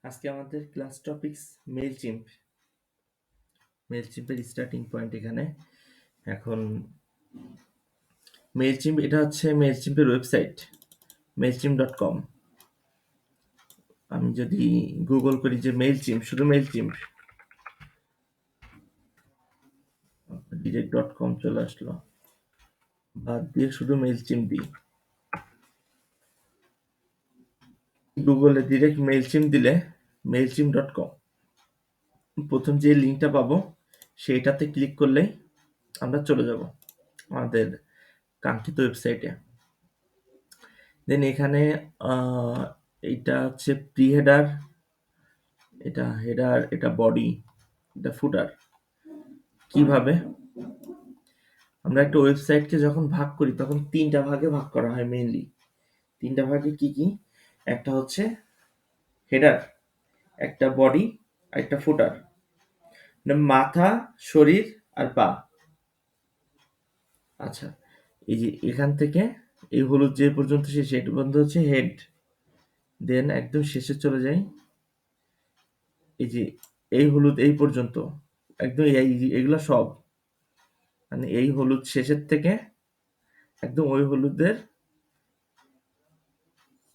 আজকে আমাদের class topics মেইলচিম্প। মেইলচিম্পের starting point এখানে। এখন মেইলচিম্প এটা হচ্ছে মেইলচিম্পের ওয়েবসাইট mailchimp.com। আমি যদি গুগল করি যে মেইলচিম্প, শুধু মেইলচিম্প, direct.com চলে আসলো। বাদ দিয়ে শুধু মেইলচিম্প দিই, গুগলে ডিরেক্ট মেইলচিম্প দিলে mailchimp.com প্রথম যে লিঙ্কটা পাবো সেইটাতে ক্লিক করলেই আমরা চলে যাব আমাদের কাঙ্ক্ষিত ওয়েবসাইটে। দেন এখানে এইটা হচ্ছে প্রি হেডার, এটা হেডার, এটা বডি, এটা ফুটার। কিভাবে আমরা একটা ওয়েবসাইটকে যখন ভাগ করি তখন তিনটা ভাগে ভাগ করা হয় মেইনলি। তিনটা ভাগে কি কি? একটা হচ্ছে হেডার, একটা বডি, আর একটা ফুটার। মানে মাথা, শরীর আর পা। আচ্ছা, এই যে এখান থেকে এই হলুদ যে পর্যন্ত শেষ, এটা পর্যন্ত হচ্ছে হেড। দেন একদম শেষে চলে যাই, এই যে এই হলুদ এই পর্যন্ত, একদম এগুলা সব, মানে এই হলুদ শেষের থেকে একদম ওই হলুদের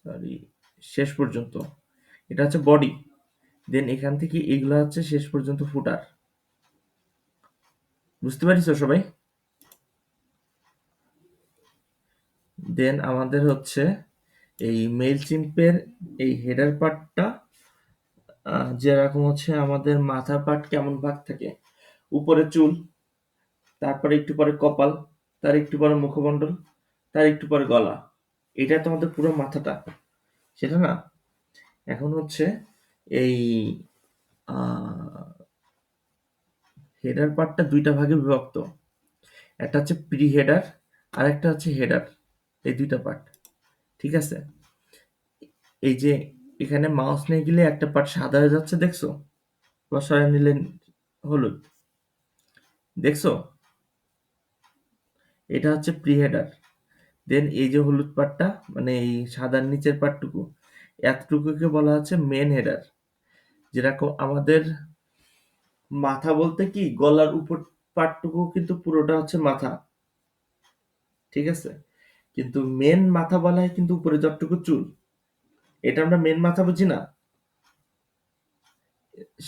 সরি শেষ পর্যন্ত, এটা হচ্ছে বডি। দেন এখান থেকে এইগুলা হচ্ছে শেষ পর্যন্ত ফুটার। বুঝতে পারিস সবাই? দেন আমাদের হচ্ছে এই মেইল চিম্পের এই হেডার পার্টটা, যেরকম হচ্ছে আমাদের মাথা পার্ট কেমন ভাগ থাকে, উপরে চুল, তারপরে একটু পরে কপাল, তার একটু পরে মুখমণ্ডল, তার একটু পরে গলা। এটা তো আমাদের পুরো মাথাটা, সেটা না। এখন হচ্ছে এই হেডার পার্টটা দুইটা ভাগে বিভক্ত। একটা হচ্ছে প্রি হেডার আর একটা হচ্ছে হেডার, এই দুইটা পার্ট। ঠিক আছে, এই যে এখানে মাউস নিয়ে গেলে একটা পার্ট সাদা হয়ে যাচ্ছে, দেখছো? বা সরাই নিলে হলুদ, দেখছো? এটা হচ্ছে প্রি হেডার। দেন এই যে হলুদ পার্টটা, মানে এই সাদার নিচের পার্টটুকু, এতটুকুকে বলা হচ্ছে মেন হেডার। যেরকম আমাদের মাথা বলতে কি, গলার উপর পার্টটুকু কিন্তু পুরোটা হচ্ছে মাথা, ঠিক আছে? কিন্তু মেন মাথা বলা হয় কিন্তু উপরে যতটুকু চুল, এটা আমরা মেন মাথা বুঝি না।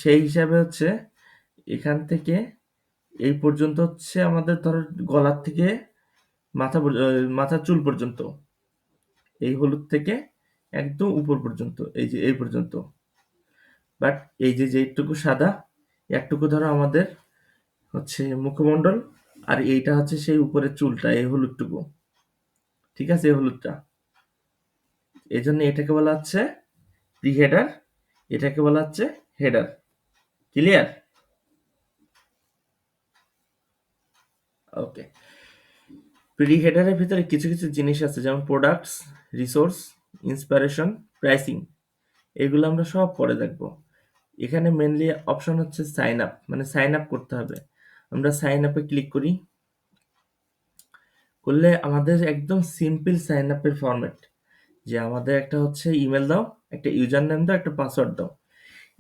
সেই হিসাবে হচ্ছে এখান থেকে এই পর্যন্ত হচ্ছে আমাদের ধরো গলার থেকে মাথার চুল পর্যন্ত, এই হলুদ থেকে একদম উপর পর্যন্ত, এই যে এই পর্যন্ত। বাট এই যে যেটুকু সাদা, একটুকু ধরো আমাদের হচ্ছে মুখমণ্ডল, আর এইটা হচ্ছে সেই উপরের চুলটা, এই হলুদটুকু। ঠিক আছে, এই হলুদটা, এই জন্য এটাকে বলা হচ্ছে প্রি হেডার, এটাকে বলা হচ্ছে হেডার। ক্লিয়ার? ওকে। প্রি হেডারের ভিতরে কিছু কিছু জিনিস আছে, যেমন প্রোডাক্টস, রিসোর্স, ইন্সপিরেশন, প্রাইসিং। এগুলো আমরা সব পরে দেখবো। এখানে মেনলি অপশন হচ্ছে সাইন আপ, মানে সাইন আপ করতে হবে। আমরা সাইন আপে ক্লিক করি, করলে আমাদের একদম সিম্পল সাইন আপের ফরম্যাট, যে আমাদের একটা হচ্ছে ইমেল দাও, একটা ইউজার নেম দাও, একটা পাসওয়ার্ড দাও।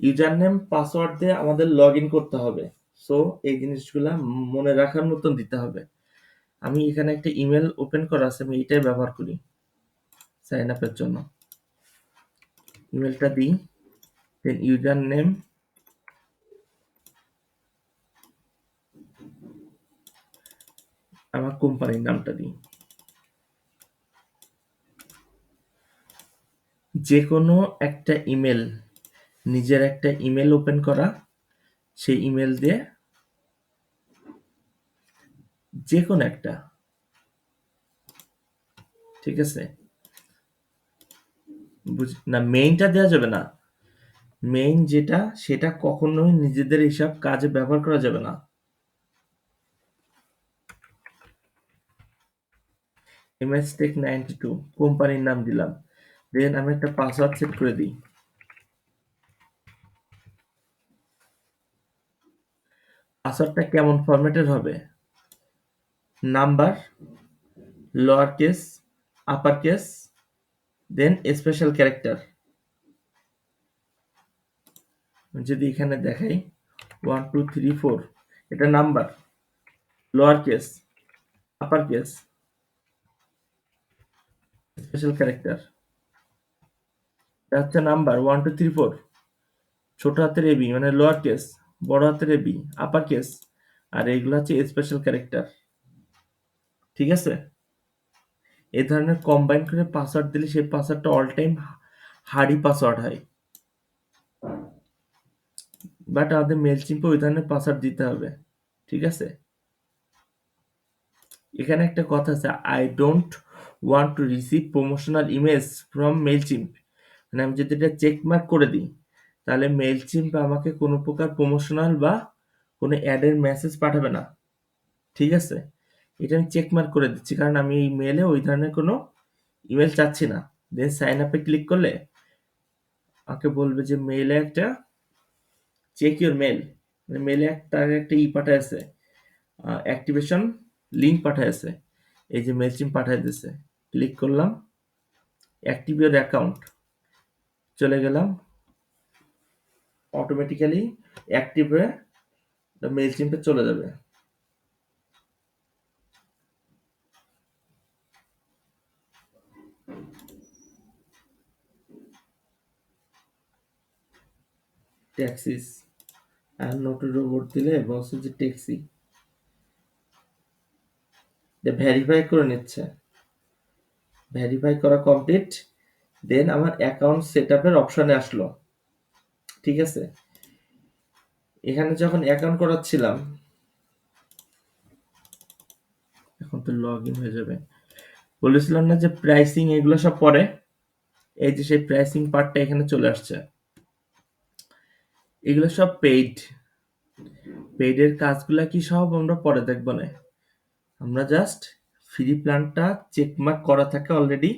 ইউজার নেম পাসওয়ার্ড দিয়ে আমাদের লগ ইন করতে হবে। সো এই জিনিসগুলা মনে রাখার মতন দিতে হবে। আমি এখানে একটা ইমেল ওপেন করা আছে, আমি এটাই ব্যবহার করি সাইন আপের জন্য। ইমেলটা দিই, দেন ইউজার নেম, আমার কোম্পানির নামটা দিই। যে কোনো একটা ইমেল, নিজের একটা ইমেল ওপেন করা, সেই ইমেল দিয়ে যে কোনো একটা, ঠিক আছে? না, মেইনটা দেওয়া যাবে না। মেইন যেটা, সেটা কখনোই নিজেদের হিসাব কাজে ব্যবহার করা যাবে না। mstek92 কোম্পানির নাম দিলাম। দেন আমি একটা পাসওয়ার্ড সেট করে দিই। পাসওয়ার্ডটা কেমন ফরম্যাটের হবে? Number, lower case, upper case, then special character. যদি এখানে দেখাই 1 2 3 4, এটা number, lower case, upper case, special character. এটা হচ্ছে নাম্বার 1 2 3 4, ছোট হাতের এবি মানে লোয়ার কেস, বড় হাতের এবি আপার কেস, আর এইগুলো হচ্ছে স্পেশাল ক্যারেক্টার। ঠিক আছে? এই ধরনের কম্বাইন করে পাসওয়ার্ড দিলে সেই পাসওয়ার্ডটা অল টাইম হার্ডি পাসওয়ার্ড হয়। বাট আমাদের মেল চিম্পে ওই ধরনের পাসওয়ার্ড দিতে হবে। ঠিক আছে? এখানে একটা কথা আছে, I don't want to receive promotional image from Mailchimp. মানে আমি যদি এটা চেক মার্ক করে দিই, তাহলে মেলচিম্প আমাকে কোনো প্রকার প্রমোশনাল বা কোনো অ্যাডের মেসেজ পাঠাবে না। ঠিক আছে? এটা আমি চেক মার্ক করে দিচ্ছি, কারণ আমি এই মেলে ওই ধরনের কোনো ইমেল চাচ্ছি না। দেন সাইন আপে ক্লিক করলে আমাকে বলবে যে মেইলে একটা চেক ইউর মেল, মানে মেলে তার একটা পাঠাইছে, অ্যাক্টিভেশন লিঙ্ক পাঠাইছে। এই যে মেলচিম পাঠাই দিছে, ক্লিক করলাম, অ্যাক্টিভ ইউর অ্যাকাউন্ট, চলে গেলাম, অটোমেটিক্যালি অ্যাক্টিভ হয়ে মেলচিম্পে চলে যাবে। ট্যাক্সিস আর নোটের রোবট দিলে বলছে যে ট্যাক্সি ভেরিফাই করে নিচ্ছে। ভেরিফাই করা কমপ্লিট। দেন আমার অ্যাকাউন্ট সেট আপের অপশনে আসলো। ঠিক আছে? এখানে যখন অ্যাকাউন্ট করাচ্ছিলাম, এখন তো লগ ইন হয়ে যাবে, বলেছিলাম না যে প্রাইসিং এগুলো সব পরে, এই যে সেই প্রাইসিং পার্টটা এখানে চলে আসছে। এগুলো সব পেইড। পেইডের কাজগুলা কি সব আমরা পরে দেখবো না। আমরা জাস্ট ফ্রি প্ল্যানটা চেকমার্ক করা থাকে অলরেডি,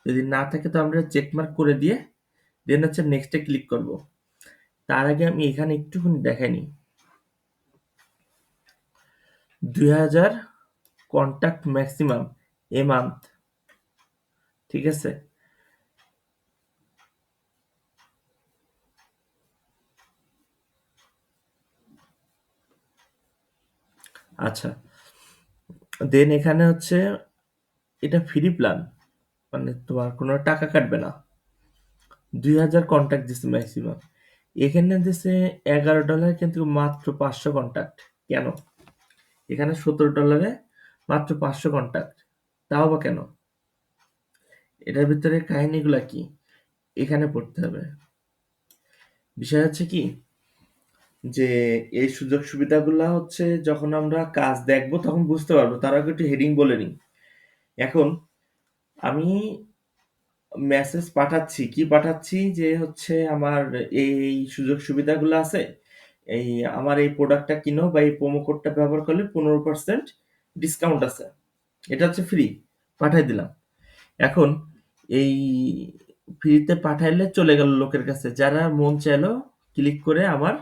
যদি না থাকে তো আমরা চেকমার্ক করে দিয়ে দেন হচ্ছে নেক্সটে ক্লিক করব। তার আগে আমি এখানে একটুখানি দেখাই নিই। 2000 কন্ট্যাক্ট ম্যাক্সিমাম এ মান্থ। ঠিক আছে? আচ্ছা, দেন এখানে হচ্ছে এটা ফ্রি প্ল্যান, মানে তোমার কোনো টাকা কাটবে না। 2000 কন্ট্যাক্ট দিচ্ছে ম্যাক্সিমাম, এখানে দিচ্ছে $11, কিন্তু মাত্র 500 কন্ট্যাক্ট। কেন? এখানে $17 মাত্র 500 কন্ট্যাক্ট, তাও বা কেন? এটার ভিতরে কাহিনীগুলা কি এখানে পড়তে হবে। বিষয় হচ্ছে কি, যে এই সুযোগ সুবিধাগুলা হচ্ছে যখন আমরা কাজ দেখবো তখন বুঝতে পারবো, তার আগে একটু হেডিং বলে নিই। এখন আমি মেসেজ পাঠাচ্ছি, কি পাঠাচ্ছি, যে হচ্ছে আমার এই সুযোগ সুবিধাগুলো আছে, এই আমার এই প্রোডাক্টটা কিনো বা এই প্রোমো কোডটা ব্যবহার করলে 15% ডিসকাউন্ট আছে, এটা হচ্ছে ফ্রি, পাঠাই দিলাম। এখন এই ফ্রিতে পাঠাইলে চলে গেল লোকের কাছে, যারা মন চাইলো ক্লিক করে আমার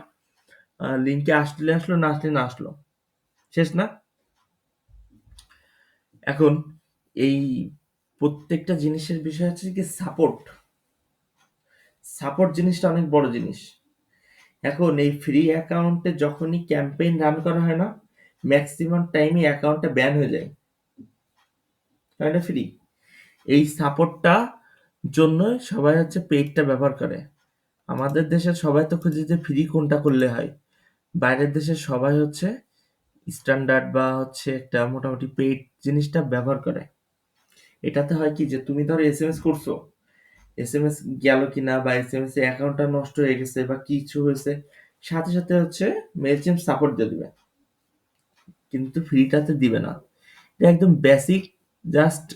লিঙ্কে আসলে আসলো, না আসলে না আসলো, শেষ না? এখন এই প্রত্যেকটা জিনিসের বিষয় হচ্ছে কি সাপোর্ট। সাপোর্ট জিনিসটা অনেক বড় জিনিস। এখন এই ফ্রি অ্যাকাউন্টে যখনই ক্যাম্পেইন রান করা হয় না, ম্যাক্সিমাম টাইমে অ্যাকাউন্টটা ব্যান হয়ে যায়, কারণ এটা ফ্রি। এই সাপোর্টটা জন্য সবাই হচ্ছে পেইডটা ব্যবহার করে। আমাদের দেশের সবাই তো খুঁজে যে ফ্রি কোনটা করলে হয়, বাইরের দেশের সবাই হচ্ছে স্ট্যান্ডার্ড বা হচ্ছে একটা মোটামুটি পেইড জিনিসটা ব্যবহার করে। এটাতে হয় কি, যে তুমি ধরো এসএমএস করছো, এসএমএস গেল কিনা বা এসএমএস এর অ্যাকাউন্টটা নষ্ট হয়ে গেছে বা কিছু হয়েছে, সাথে সাথে হচ্ছে মেলচিম্প সাপোর্ট দিয়ে দিবে, কিন্তু ফ্রিটাতে দিবে না। এটা একদম বেসিক, জাস্ট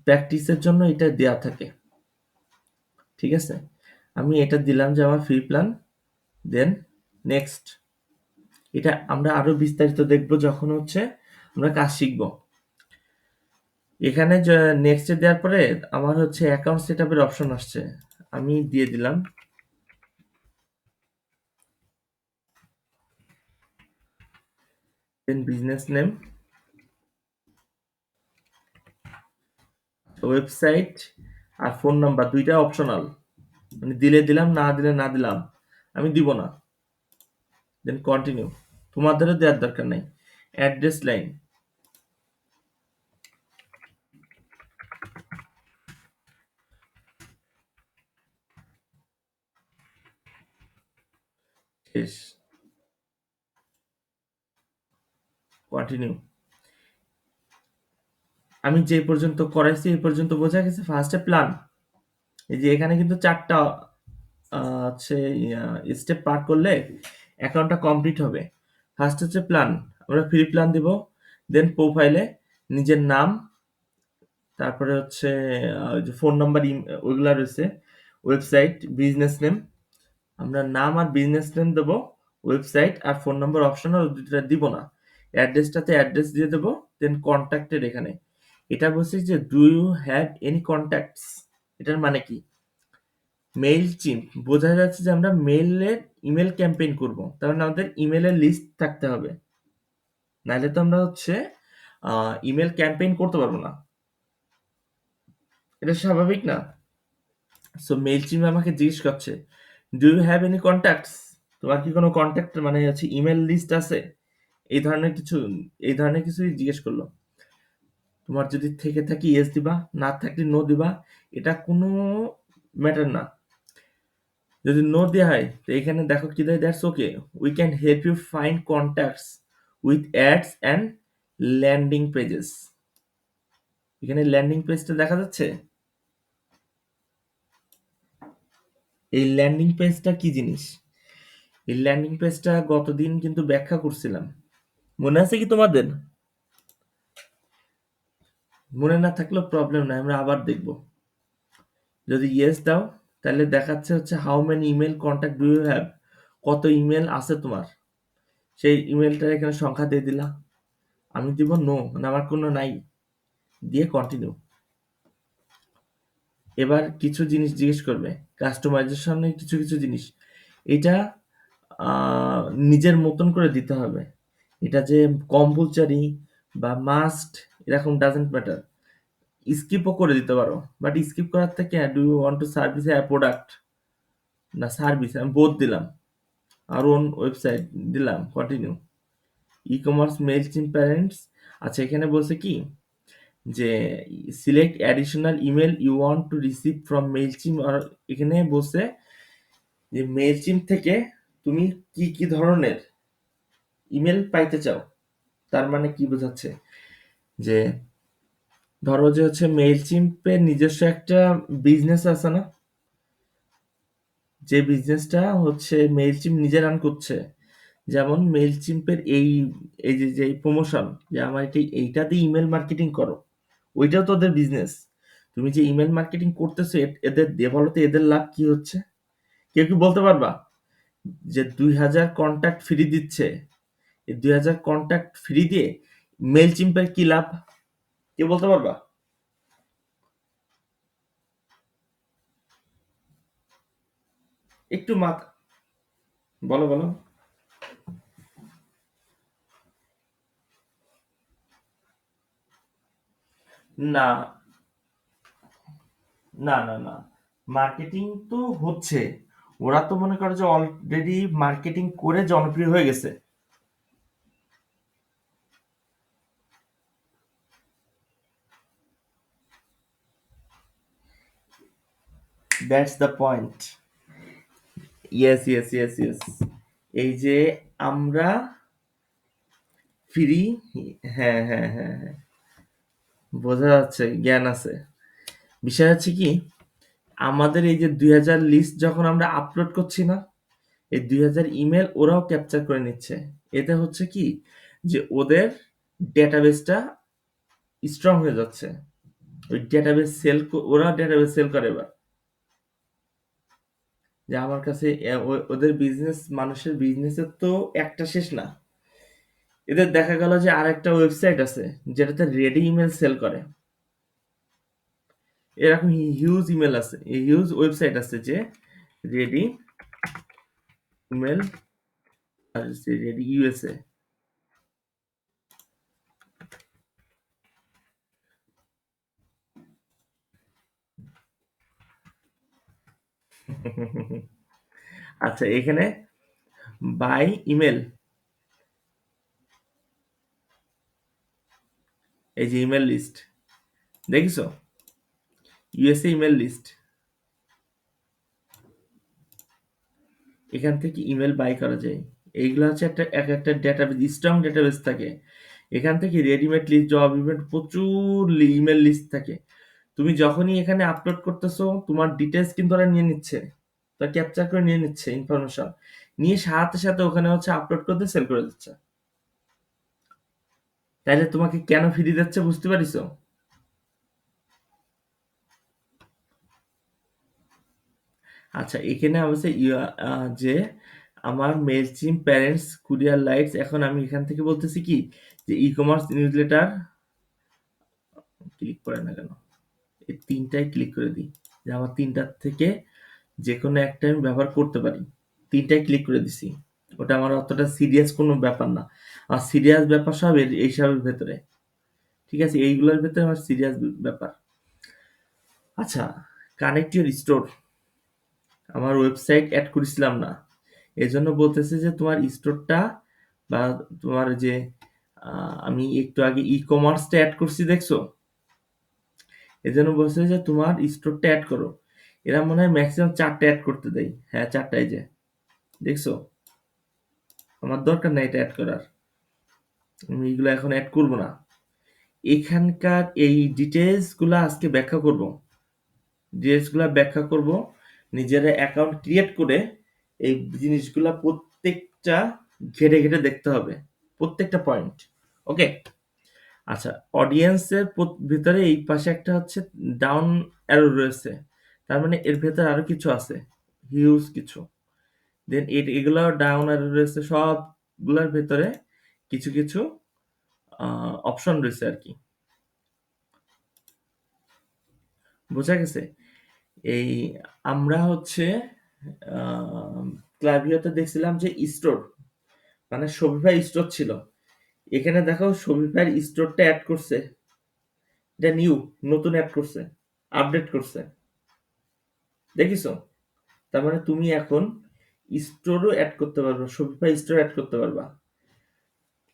প্র্যাকটিসের জন্য এটা দেয়া থাকে। ঠিক আছে? আমি এটা দিলাম যে আমার ফ্রি প্ল্যান, দেন নেক্সট। এটা আমরা আরো বিস্তারিত দেখবো যখন হচ্ছে আমরা কাজ শিখবো। এখানে নেক্সটে দেওয়ার পরে আমার হচ্ছে অ্যাকাউন্ট সেট আপের অপশন আসছে, আমি দিয়ে দিলাম দেন বিজনেস নেম, ওয়েবসাইট আর ফোন নাম্বার দুইটা অপশনাল। মানে দিলে দিলাম, না দিলে না দিলাম, আমি দিব না। দেন কন্টিনিউ। তোমাদেরও দেওয়ার দরকার নাই। অ্যাড্রেস লাইন শেষ, কন্টিনিউ। আমি যে পর্যন্ত করাইছি এই পর্যন্ত বোঝা গেছে। ফার্স্টে প্ল্যান, এই যে এখানে কিন্তু ৪টা হচ্ছে স্টেপ পার করলে অ্যাকাউন্টটা কমপ্লিট হবে। ফার্স্ট হচ্ছে প্ল্যান, আমরা ফ্রি প্ল্যান দিব। দেন প্রোফাইলে নিজের নাম, তারপরে হচ্ছে ওই যে ফোন নাম্বার, ওইগুলা রয়েছে, ওয়েবসাইট, বিজনেস নেম। আমরা নাম আর বিজনেস নেম দেবো, ওয়েবসাইট আর ফোন নাম্বার অপশনাল, দুটোটা দিব না। অ্যাড্রেসটাতে অ্যাড্রেস দিয়ে দেবো। দেন কন্ট্যাক্টের এখানে এটা বলছি যে do you have any contacts. এটার মানে কি? মেইল চিম, বোঝা যাচ্ছে যে আমরা মেইলের ইমেল ক্যাম্পেইন করব, তার মানে আমাদের ইমেলের লিস্ট থাকতে হবে, নাহলে তো আমরা হচ্ছে ইমেল ক্যাম্পেইন করতে পারবো না। এটা স্বাভাবিক না? সো মেইল চিম আমাকে জিজ্ঞেস করছে do you have any contacts, তোমার কি কোনো কন্ট্যাক্ট মানে হচ্ছে ইমেল লিস্ট আছে, এই ধরনের কিছু, এই ধরনের কিছুই জিজ্ঞেস করলো। তোমার যদি থেকে থাকে ইয়েস দিবা, না থাকলে নো দিবা, এটা কোনো ম্যাটার না। যদি নো দেওয়া হয় তো এখানে দেখো কি দেয়, that's okay, we can help you find contacts with ads and landing pages. এখানে ল্যান্ডিং পেজটা দেখা যাচ্ছে। এই ল্যান্ডিং পেজটা কি জিনিস? এই ল্যান্ডিং পেজটা গতদিন কিন্তু ব্যাখ্যা করছিলাম, মনে আছে কি তোমাদের? মনে না থাকলেও প্রবলেম নাই, আমরা আবার দেখব। যদি ইয়েস দাও তাহলে দেখাচ্ছে হচ্ছে how many email contact do you have, কত ইমেল আছে তোমার, সেই ইমেলটার এখানে সংখ্যা দিয়ে দিলা। আমি দিব নো, মানে আমার কোনো নাই, দিয়ে কন্টিনিউ। এবার কিছু জিনিস জিজ্ঞেস করবে, কাস্টমাইজেশনের কিছু কিছু জিনিস, এটা আহ, নিজের মতন করে দিতে হবে। এটা যে কম্পালসারি বা মাস্ট এরকম ডাজেন্ট ম্যাটার, স্কিপও করে দিতে পারো। বাট স্কিপ করার থেকে do you want to service a product, না সার্ভিস, আমি বোধ দিলাম। আর ওন ওয়েবসাইট দিলাম, continue. E commerce Mailchimp parents. আচ্ছা, এখানে বলছে কি যে select additional email you want to receive from Mailchimp, আর এখানে বলছে যে মেল চিম থেকে তুমি কি কি ধরনের ইমেল পাইতে চাও। তার মানে কি বোঝাচ্ছে যে ধরো যে হচ্ছে মেল চিম্পের নিজস্ব একটা বিজনেস আছে না, যে বিজনেসটা হচ্ছে মেইলচিম্প নিজে রান করছে। যেমন মেইলচিম্পের এই এই যে যে প্রমোশন, যে আমার এইটা দিয়ে ইমেল মার্কেটিং করো, ওইটাও তো ওদের বিজনেস। তুমি যে ইমেল মার্কেটিং করতেছো, এদের বলতে এদের লাভ কি হচ্ছে? কেউ কি বলতে পারবা? যে ২,০০০ কন্ট্যাক্ট ফ্রি দিচ্ছে, এই ২,০০০ কন্ট্যাক্ট ফ্রি দিয়ে মেইলচিম্পের কি লাভ? কেউ বলতে পারবা? একটু বলো বলো। না না না না, মার্কেটিং তো হচ্ছে, ওরা তো মনে করে যে অলরেডি মার্কেটিং করে জনপ্রিয় হয়ে গেছে। That's the point. Yes yes yes yes. এই যে আমরা ফ্রি, হ্যাঁ হ্যাঁ হ্যাঁ হ্যাঁ, বোঝা যাচ্ছে জ্ঞান আছে। বিষয় হচ্ছে কি, আমাদের এই যে ২,০০০ লিস্ট যখন আমরা আপলোড করছি না, এই ২,০০০ ইমেল ওরাও ক্যাপচার করে নিচ্ছে। এতে হচ্ছে কি যে ওদের ডেটাবেসটা স্ট্রং হয়ে যাচ্ছে। ওই ডেটাবেস সেল, ওরা ডেটাবেস সেল করে এবার, যে আমার কাছে ওদের বিজনেস, মানুষের বিজনেসের তো একটা শেষ না। এদের দেখা গেল যে আরেকটা ওয়েবসাইট আছে যেটাতে রেডি ইমেল সেল করে। এরকম হিউজ ইমেল আছে, হিউজ ওয়েবসাইট আছে যে রেডি ইমেল, আর রেডি ইউএসএ। আচ্ছা, এখানে বাই ইমেল, এই যে ইমেল লিস্ট দেখছো, ইউএসএ ইমেল লিস্ট, এখান থেকে ইমেল বাই করা যায়। এইগুলো হচ্ছে একটা এক একটা ডেটাবেস, স্ট্রং ডেটাবেস থাকে। এখান থেকে রেডিমেড লিস্ট, জব ইভেন্ট, প্রচুর ইমেল লিস্ট থাকে। তুমি যখনই এখানে আপলোড করতেছো, তোমার ডিটেলস কিন্তু ওরা নিয়ে নিচ্ছে, তা ক্যাপচার করে নিয়ে নিচ্ছে ইনফরমেশন, নিয়ে সাথে সাথে ওখানে হচ্ছে আপলোড করতে সেল করে দিচ্ছে। তাইলে তোমাকে কেন ফ্রি দিচ্ছে বুঝতে পারিছো? আচ্ছা, এখানে অবশ্যই যে আমার মেলচিম প্যারেন্টস কুরিয়ার লাইটস, এখন আমি এখান থেকে বলতেছি কি যে ই কমার্স নিউজলেটার ক্লিক করে না কেন, এই তিনটায় ক্লিক করে দিই, যে আমার তিনটার থেকে যে কোনো একটা আমি ব্যবহার করতে পারি। তিনটায় ক্লিক করে দিছি, ওটা আমার অতটা সিরিয়াস কোনো ব্যাপার না। আর সিরিয়াস ব্যাপার সব এইসবের ভেতরে, ঠিক আছে, এইগুলোর ভেতরে আমার সিরিয়াস ব্যাপার। আচ্ছা, কানেক্ট ইউর স্টোর, আমার ওয়েবসাইট অ্যাড করেছিলাম না, এজন্য বলতেছে যে তোমার স্টোরটা বা তোমার যে আমি একটু আগে ই কমার্সটা অ্যাড করছি দেখছো, এজন্য বলছে যে তোমার স্টোরটা অ্যাড করো। এরা মনে হয় ম্যাক্সিমাম চারটে অ্যাড করতে দেয়, হ্যাঁ চারটায় যে দেখছো, আমার দরকার নাই এটা অ্যাড করার, আমি এগুলো এখন অ্যাড করব না। এখানকার এই ডিটেলস গুলা আজকে ব্যাখ্যা করব, ডিটেলস গুলা ব্যাখ্যা করব, নিজের অ্যাকাউন্ট ক্রিয়েট করে এই জিনিসগুলা প্রত্যেকটা ঘেটে ঘেটে দেখতে হবে, প্রত্যেকটা পয়েন্ট। ওকে। আচ্ছা, অডিয়েন্সের ভিতরে এই পাশে একটা হচ্ছে ডাউন অ্যারো রয়েছে, তার মানে এর ভেতরে আরো কিছু আছে, হিউজ কিছু। দেন এগুলো ডাউন অ্যারো রয়েছে, সবগুলোর ভেতরে কিছু কিছু অপশন রয়েছে আর কি, বোঝা গেছে? এই আমরা হচ্ছে ক্লাভিওতে দেখছিলাম যে স্টোর, মানে শপিফাই স্টোর ছিল। এখানে দেখো শপিফাই স্টোরটা অ্যাড করছে, এটা নিউ, নতুন অ্যাড করছে, আপডেট করছে, দেখিছো? তার মানে তুমি এখন স্টোরও অ্যাড করতে পারবা, শপিফাই স্টোর অ্যাড করতে পারবা।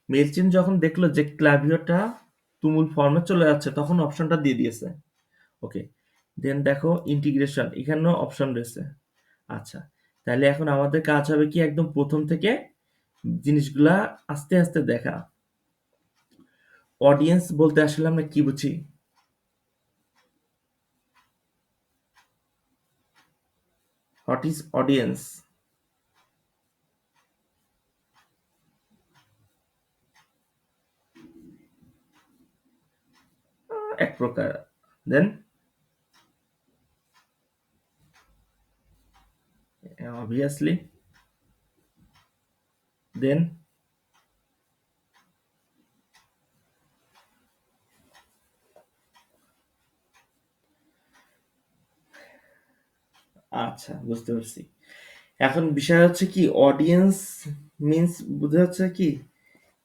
মেলচিন যখন দেখলো যে ক্লাভিওটা তুমুল ফর্মে চলে যাচ্ছে, তখন অপশনটা দিয়ে দিয়েছে। ওকে, দেন দেখো ইন্টিগ্রেশন, এখানেও অপশন রয়েছে। আচ্ছা, তাহলে এখন আমাদের কাজ হবে কি একদম প্রথম থেকে জিনিসগুলা আস্তে আস্তে দেখা। অডিয়েন্স বলতে আসলে আমরা কি বুঝি? What is audience? এক প্রকার। দেন অবভিয়াসলি, দেন আচ্ছা, বুঝতে পারছি। এখন বিষয় হচ্ছে কি, অডিয়েন্স মিন্স বুঝা হচ্ছে কি,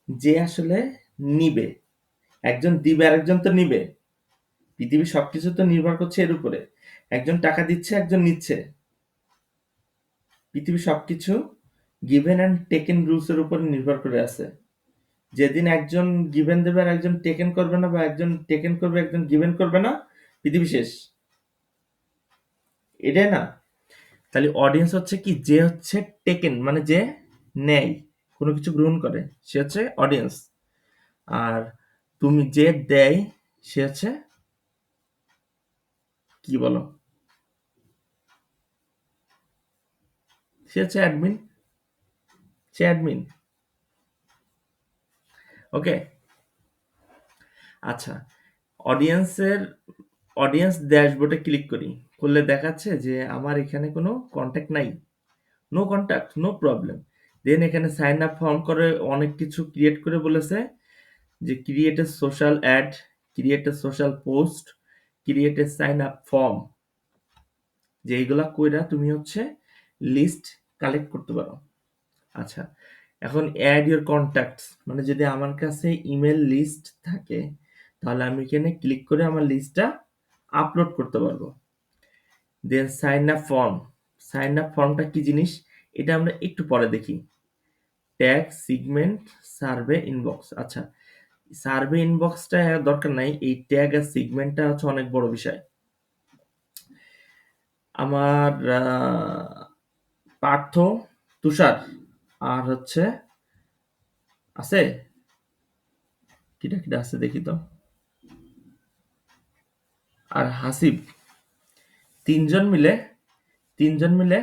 যে আসলে নিবে, একজন দিবে আর একজন তো নিবে। পৃথিবীর সবকিছু তো নির্ভর করছে এর উপরে, একজন টাকা দিচ্ছে একজন নিচ্ছে। পৃথিবীর সবকিছু গিভেন অ্যান্ড টেকেন রুলস এর উপর নির্ভর করে আছে। যেদিন একজন গিভেন দেবে আর একজন টেকেন করবে না, বা একজন টেকেন করবে একজন গিভেন করবে না, পৃথিবী শেষ। এটাই না? তাহলে অডিয়েন্স হচ্ছে কি, যে হচ্ছে টেকেন মানে যে নেয়, কোনো কিছু গ্রহণ করে, সে হচ্ছে অডিয়েন্স। আর তুমি যে দেয়, সে হচ্ছে কি বলো, সে হচ্ছে অ্যাডমিন, সে অ্যাডমিন। ওকে। আচ্ছা, অডিয়েন্সের অডিয়েন্স ড্যাশবোর্ডে ক্লিক করি, করলে দেখাচ্ছে যে আমার এখানে কোনো কন্ট্যাক্ট নাই, নো কন্ট্যাক্ট, নো প্রবলেম। দেন এখানে সাইন আপ ফর্ম করে অনেক কিছু ক্রিয়েট করে বলেছে, যে create a social ad, create a social post, create a sign up form, যে এইগুলা কইরা তুমি হচ্ছে লিস্ট কালেক্ট করতে পারো। আচ্ছা, এখন অ্যাড ইউর কন্ট্যাক্টস, মানে যদি আমার কাছে ইমেল লিস্ট থাকে, তাহলে আমি এখানে ক্লিক করে আমার লিস্টটা আপলোড করতে পারবো। Then sign up form, sign up ফর্মটা কি জিনিস এটা আমরা একটু পরে দেখি। Tag, segment, survey inbox. আচ্ছা, সার্ভে ইনবক্সটা দরকার নাই, এই ট্যাগ আর সিগমেন্টটা হচ্ছে অনেক বড় বিষয়। আমার পার্থ, তুষার আর হচ্ছে আছে কিটা কিটা আছে দেখি তো, আর হাসিব, তিনজন মিলে তিনজন মিলে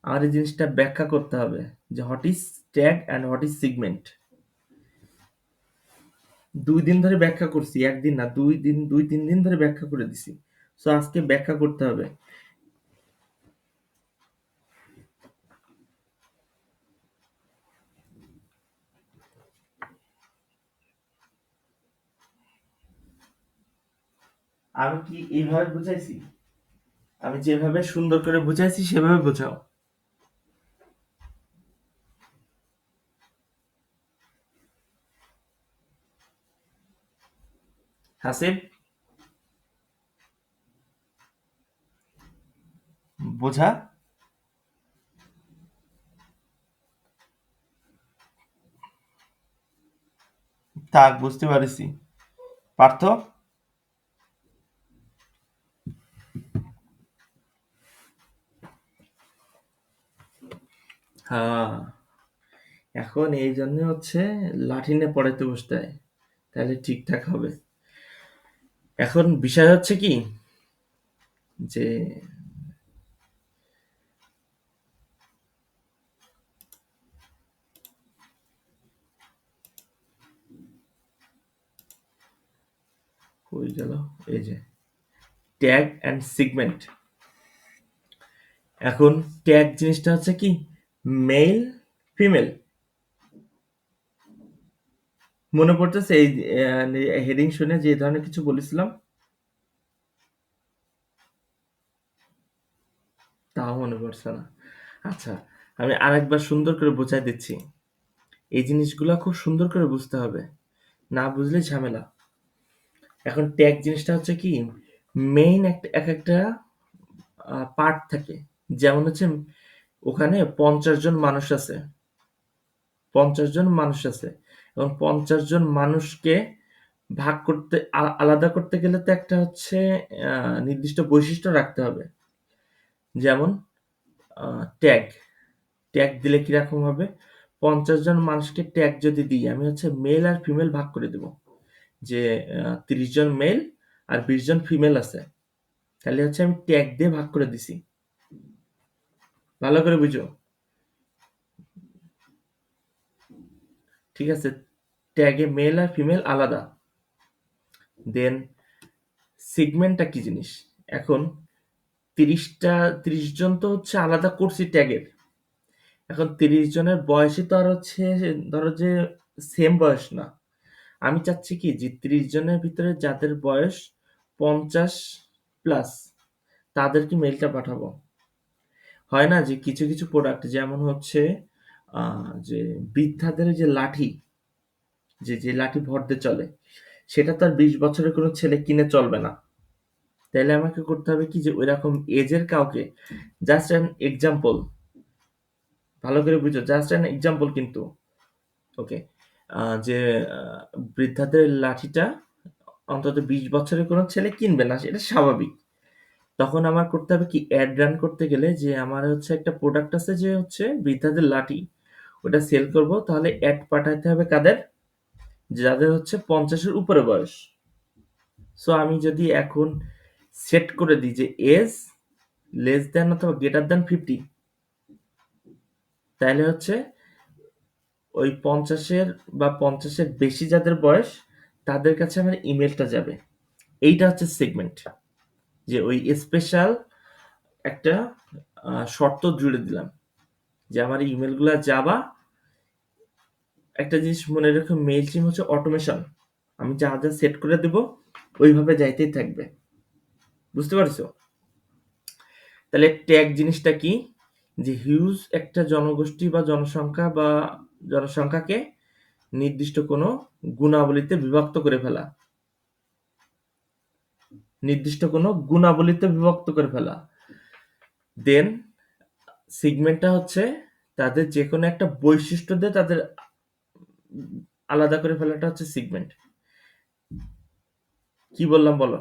আমার এই জিনিসটা ব্যাখ্যা করতে হবে যে what is tag and what is segment. 2 দিন ধরে ব্যাখ্যা করছি, একদিন না, 2 দিন, 2-3 দিন ধরে ব্যাখ্যা করে দিছি। সো আজকে ব্যাখ্যা করতে হবে। আমি কি এইভাবে বুঝাইছি? আমি যেভাবে সুন্দর করে বুঝাইছি সেভাবে বোঝাও। হাসিব, বোঝা? থাক, বুঝতে পারছি। পার্থ, হ্যাঁ, এখন এই জন্য হচ্ছে লাঠি নিয়ে পড়াইতে বসতে হয়, তাহলে ঠিকঠাক হবে। এখন বিষয় হচ্ছে কি যে কই গেল, এই যে ট্যাগ অ্যান্ড সিগমেন্ট। এখন ট্যাগ জিনিসটা হচ্ছে কি মেল, ফিমেল। মনে পড়তেছে এই হেডিং শুনে যে ধরনের কিছু বলেছিলাম? তাও মনে পড়ছে না। আচ্ছা, আমি আরেকবার সুন্দর করে বোঝাই দিচ্ছি। এই জিনিসগুলো খুব সুন্দর করে বুঝতে হবে, না বুঝলে ঝামেলা। এখন ট্যাগ জিনিসটা হচ্ছে কি মেইন একটা এক একটা পার্ট থাকে। যেমন হচ্ছে ওখানে 50 জন মানুষ আছে, 50 জন মানুষ আছে, এবং 50 জন মানুষকে ভাগ করতে আলাদা করতে গেলে তো একটা হচ্ছে নির্দিষ্ট বৈশিষ্ট্য রাখতে হবে। যেমন ট্যাগ, ট্যাগ দিলে কিরকম হবে? 50 জন মানুষকে ট্যাগ যদি দিই, আমি হচ্ছে মেল আর ফিমেল ভাগ করে দেব, যে 30 জন মেল আর 20 জন ফিমেল আছে, তাহলে হচ্ছে আমি ট্যাগ দিয়ে ভাগ করে দিছি। ভালো করে বুঝো। ঠিক আছে, ট্যাগে মেল আর ফিমেল আলাদা। দেন সিগমেন্টটা কি জিনিস? এখন 30 জন তো হচ্ছে আলাদা করছি ট্যাগের। এখন 30 জনের বয়সই তো আর হচ্ছে ধরো যে সেম বয়স না। আমি চাচ্ছি কি যে 30 জনের ভিতরে যাদের বয়স 50 প্লাস তাদেরকে মেলটা পাঠাবো। হয় না যে কিছু কিছু প্রোডাক্ট যেমন হচ্ছে যে বৃদ্ধাদের যে লাঠি, যে যে লাঠি ভর দিয়ে চলে, সেটা তো আর 20 বছরের কোনো ছেলে কিনে চলবে না। তাইলে আমাকে করতে হবে কি যে ওইরকম এজের কাউকে, জাস্ট অ্যান এক্সাম্পল, ভালো করে বুঝো, জাস্ট অ্যান এক্সাম্পল কিন্তু। ওকে, যে আহ, বৃদ্ধাদের লাঠিটা অন্তত 20 বছরের কোনো ছেলে কিনবে না, সেটা স্বাভাবিক। তখন আমার করতে হবে কি অ্যাড রান করতে গেলে যে আমার হচ্ছে একটা প্রোডাক্ট আছে যে হচ্ছে বৃদ্ধাদের লাঠি, ওটা সেল করব, তাহলে অ্যাড পাঠাতে হবে কাদের? যাদের হচ্ছে 50-এর উপরে বয়স। সো আমি যদি এখন সেট করে দিই যে এজ লেস দ্যান অথবা গ্রেটার দ্যান 50, তাহলে হচ্ছে ওই 50-এর বা 50-এর বেশি যাদের বয়স তাদের কাছে আমার ইমেলটা যাবে। এইটা হচ্ছে সেগমেন্ট, যে ওই স্পেশাল একটা শর্ত জুড়ে দিলাম যে আমার ইমেলগুলা যাবা। একটা জিনিস মনে রেখো, মেইল চিম হচ্ছে অটোমেশন, আমি যা যা সেট করে দেব ওইভাবে যাইতেই থাকবে। বুঝতে পারছো? তাহলে ট্যাগ জিনিসটা কি? যে হিউজ একটা জনগোষ্ঠী বা জনসংখ্যা বা জনসংখ্যাকে নির্দিষ্ট কোনো গুণাবলীতে বিভক্ত করে ফেলা, নির্দিষ্ট কোনো গুণাবলীতে বিভক্ত করে ফেলা। দেন সিগমেন্টটা হচ্ছে তাদের যে কোনো একটা বৈশিষ্ট্য দিয়ে তাদের আলাদা করে ফেলাটা হচ্ছে সিগমেন্ট। কি বললাম বলো?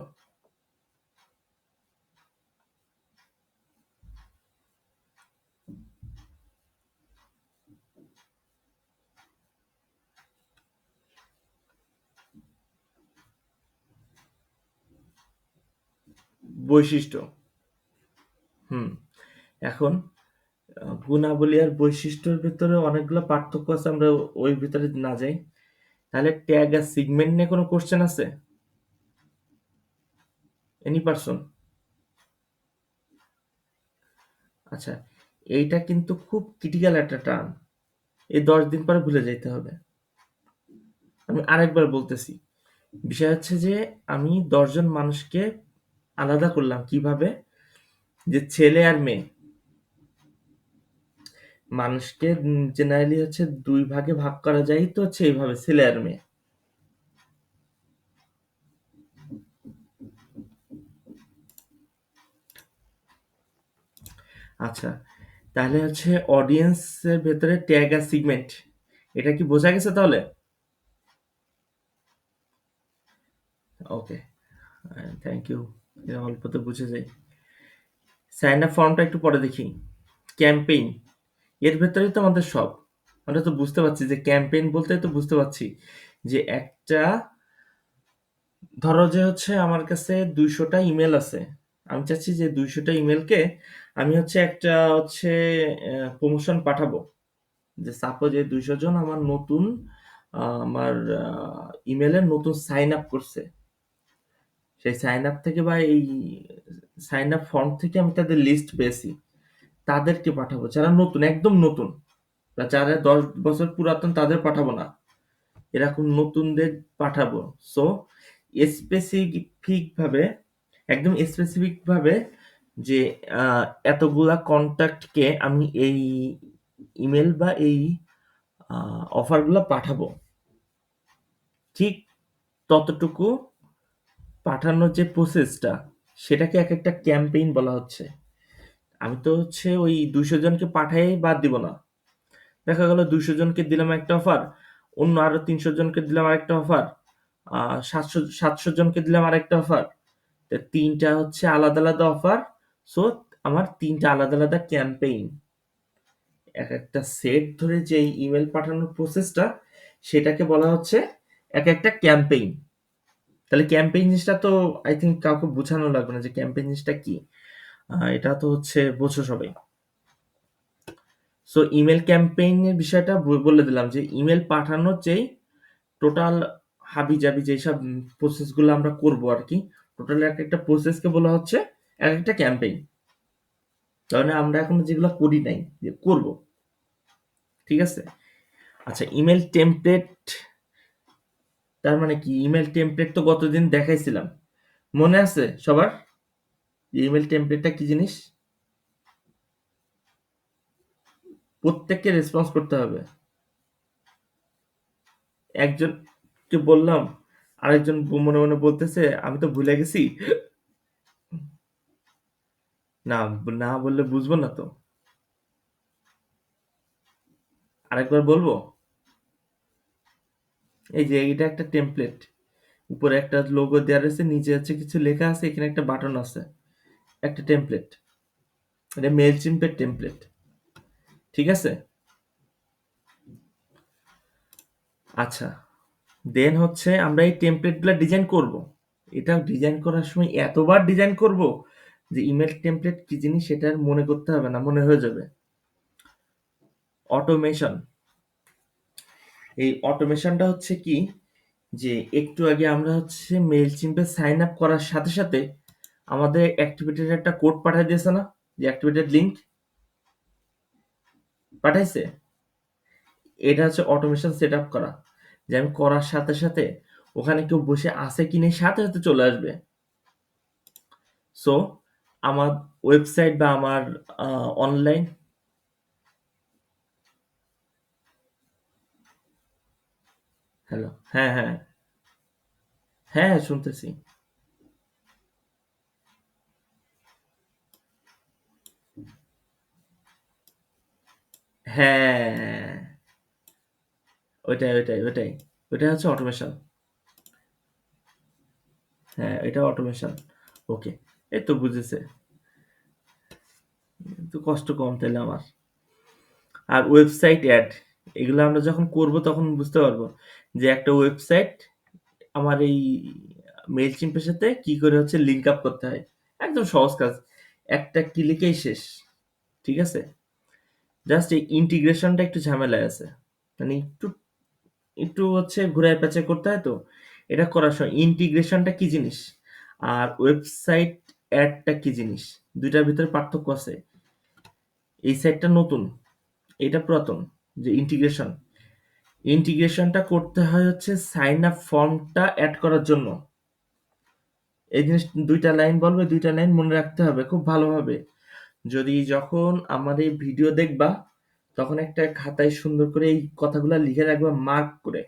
বৈশিষ্ট্য। হুম। এখন গুণাবলী আর বৈশিষ্ট্যের ভিতরে অনেকগুলো পার্থক্য আছে, আমরা ওই ভিতরে না যাই। তাহলে ট্যাগ আর সিগমেন্ট নিয়ে কোনো কোশ্চেন আছে? Any person? আচ্ছা, এইটা কিন্তু খুব ক্রিটিক্যাল একটা টার্ম। এই 10 দিন পরে ভুলে যাইতে হবে। আমি আরেকবার বলতেছি। বিষয় হচ্ছে যে আমি 10 জন মানুষকে আলাদা করলাম কিভাবে, যে ছেলে আর মেয়ে মানুষকে জেনারেলি হচ্ছে দুই ভাগে ভাগ করা যায়, তো হচ্ছে এইভাবে ছেলে আর মেয়ে। আচ্ছা, তাহলে হচ্ছে অডিয়েন্সের ভেতরে ট্যাগ আর সিগমেন্ট, এটা কি বোঝা গেছে তাহলে? ওকে, থ্যাংক ইউ। অল্পতে বুঝে যাই। সাইন আপ ফর্মটা একটু পরে দেখি। ক্যাম্পেইন, এর ভেতরেই তো আমাদের সব। আমরা তো বুঝতে পারছি যে ক্যাম্পেইন বলতে তো বুঝতে পারছি যে একটা, ধরো যে হচ্ছে আমার কাছে 200টা ইমেল আছে। আমি চাচ্ছি যে 200টা ইমেলকে আমি হচ্ছে একটা হচ্ছে প্রমোশন পাঠাবো। যে সাপোজ এই 200 জন আমার নতুন আমার ইমেলে নতুন সাইন আপ করছে। সেই সাইন আপ থেকে বা এই সাইন আপ ফর্ম থেকে আমি তাদের লিস্ট পেয়েছি, তাদেরকে পাঠাবো যারা নতুন, একদম নতুন, বা যারা 10 বছর পুরাতন তাদের পাঠাবো না, এরকম নতুনদের পাঠাবো। সো স্পেসিফিক ভাবে, একদম স্পেসিফিক ভাবে যে এতগুলা কন্ট্যাক্টকে আমি এই ইমেল বা এই অফারগুলো পাঠাবো, ঠিক ততটুকু পাঠানোর যে প্রসেসটা, সেটাকে এক একটা ক্যাম্পেইন বলা হচ্ছে। আমি তো হচ্ছে ওই 200 জনকে পাঠাই বাদ দিব না। দেখা গেল 200 জনকে দিলাম একটা অফার, অন্য আরো 300 জনকে দিলাম আরেকটা অফার, 700 জনকে দিলাম আরেকটা অফার। তিনটা হচ্ছে আলাদা আলাদা অফার। সো আমার তিনটা আলাদা আলাদা ক্যাম্পেইন, এক একটা সেট ধরে যে ইমেল পাঠানোর প্রসেসটা, সেটাকে বলা হচ্ছে এক একটা ক্যাম্পেইন। তাহলে ক্যাম্পেইন জিনিসটা তো আই থিঙ্ক কাউকে বোঝানো লাগবে না যে ক্যাম্পেইন জিনিসটা কি। এটা তো হচ্ছে বোঝো সবাই। সো ইমেল ক্যাম্পেইনের বিষয়টা বলে দিলাম যে ইমেল পাঠানোর যেই টোটাল হাবি জাবি যেসব প্রসেস গুলো আমরা করব আর কি, টোটাল এক একটা প্রসেসকে বলা হচ্ছে এক একটা ক্যাম্পেইন। তাহলে আমরা এখন যেগুলো করি নাই, যে করব, ঠিক আছে? আচ্ছা, ইমেল টেমপ্লেট, তার মানে কি? ইমেল টেমপ্লেট তো গতদিন দেখাইছিলাম, মনে আছে সবার? ইমেল টেমপ্লেটটা কি জিনিস? প্রত্যেককে রেসপন্স করতে হবে। একজনকে বললাম, আরেকজন মনে মনে বলতেছে আমি তো ভুলে গেছি। না, না বললে বুঝবো না তো। আরেকবার বলবো। এই যে এটা একটা টেমপ্লেট, উপরে একটা লোগো দেওয়া রয়েছে, নিচে হচ্ছে কিছু লেখা আছে, এখানে একটা বাটন আছে, একটা টেমপ্লেট। এটা মেলচিম্পের টেমপ্লেট, ঠিক আছে? আচ্ছা, দেন হচ্ছে আমরা এই টেমপ্লেটগুলো ডিজাইন করব। এটা ডিজাইন করার সময় এতবার ডিজাইন করব যে ইমেল টেমপ্লেট কি জিনিস সেটা আর মনে করতে হবে না, মনে হয়ে যাবে। অটোমেশন, এই অটোমেশনটা হচ্ছে কি, যে একটু আগে আমরা হচ্ছে মেইলচিম্পে সাইন আপ করার সাথে সাথে আমাদের অ্যাক্টিভিটির একটা কোড পাঠিয়ে দিয়েছে না, যে অ্যাক্টিভিটেড লিংক পাঠাইছে। এটা হচ্ছে অটোমেশন সেট আপ করা, যে আমি করার সাথে সাথে ওখানে কেউ বসে আছে কি নেই সাথে সাথে চলে আসবে। সো আমার ওয়েবসাইট বা আমার অনলাইন। হ্যালো, হ্যাঁ হ্যাঁ, হ্যাঁ শুনতেছি। হ্যাঁ, ওইটাই। ওইটা হচ্ছে অটোমেশন। হ্যাঁ, এটা অটোমেশন। ওকে, এই তো বুঝেছে। তো কষ্ট কম তাইলে আমার। আর ওয়েবসাইট অ্যাড, এগুলো আমরা যখন করব তখন বুঝতে পারবো যে একটা ওয়েবসাইট আমার এই মেইলচিম্পের সাথে কি করে হচ্ছে লিঙ্ক আপ করতে হয়। একদম সহজ কাজ, একটা ক্লিকেই শেষ। ঠিক আছে, জাস্ট এই ইন্টিগ্রেশনটা একটু ঝামেলায় আছে, মানে একটু একটু হচ্ছে ঘুরায় পেঁচায় করতে হয় তো। এটা করার সময় ইন্টিগ্রেশনটা কি জিনিস আর ওয়েবসাইট অ্যাডটা কি জিনিস, দুইটার ভিতরে পার্থক্য আছে। এই সাইটটা নতুন, এটা পুরাতন। যে ইন্টিগ্রেশনটা করতে হয় হচ্ছে সাইন আপ ফর্মটা অ্যাড করার জন্য। এই জিনিস দুইটা লাইন বলবে, দুইটা লাইন মনে রাখতে হবে খুব ভালোভাবে। যদি যখন আমার এই ভিডিও দেখবা তখন একটা খাতায় সুন্দর করে এই কথাগুলো লিখে রাখবা মার্ক করে।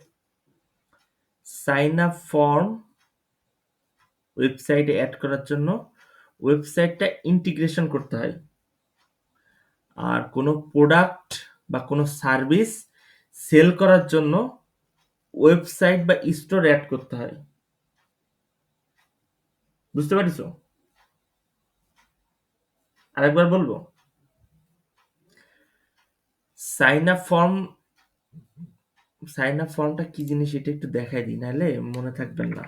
সাইন আপ ফর্ম ওয়েবসাইটে অ্যাড করার জন্য ওয়েবসাইটটা ইন্টিগ্রেশন করতে হয়। আর কোনো প্রোডাক্ট বা কোনো সার্ভিস সেল করার জন্য ওয়েবসাইট বা স্টোর অ্যাড করতে হয়। বুঝতে পারিছো? আরেকবার বলবো। Sign up form, sign up ফর্মটা কি জিনিস এটা একটু দেখাই দিই, নাহলে মনে থাকবেন না।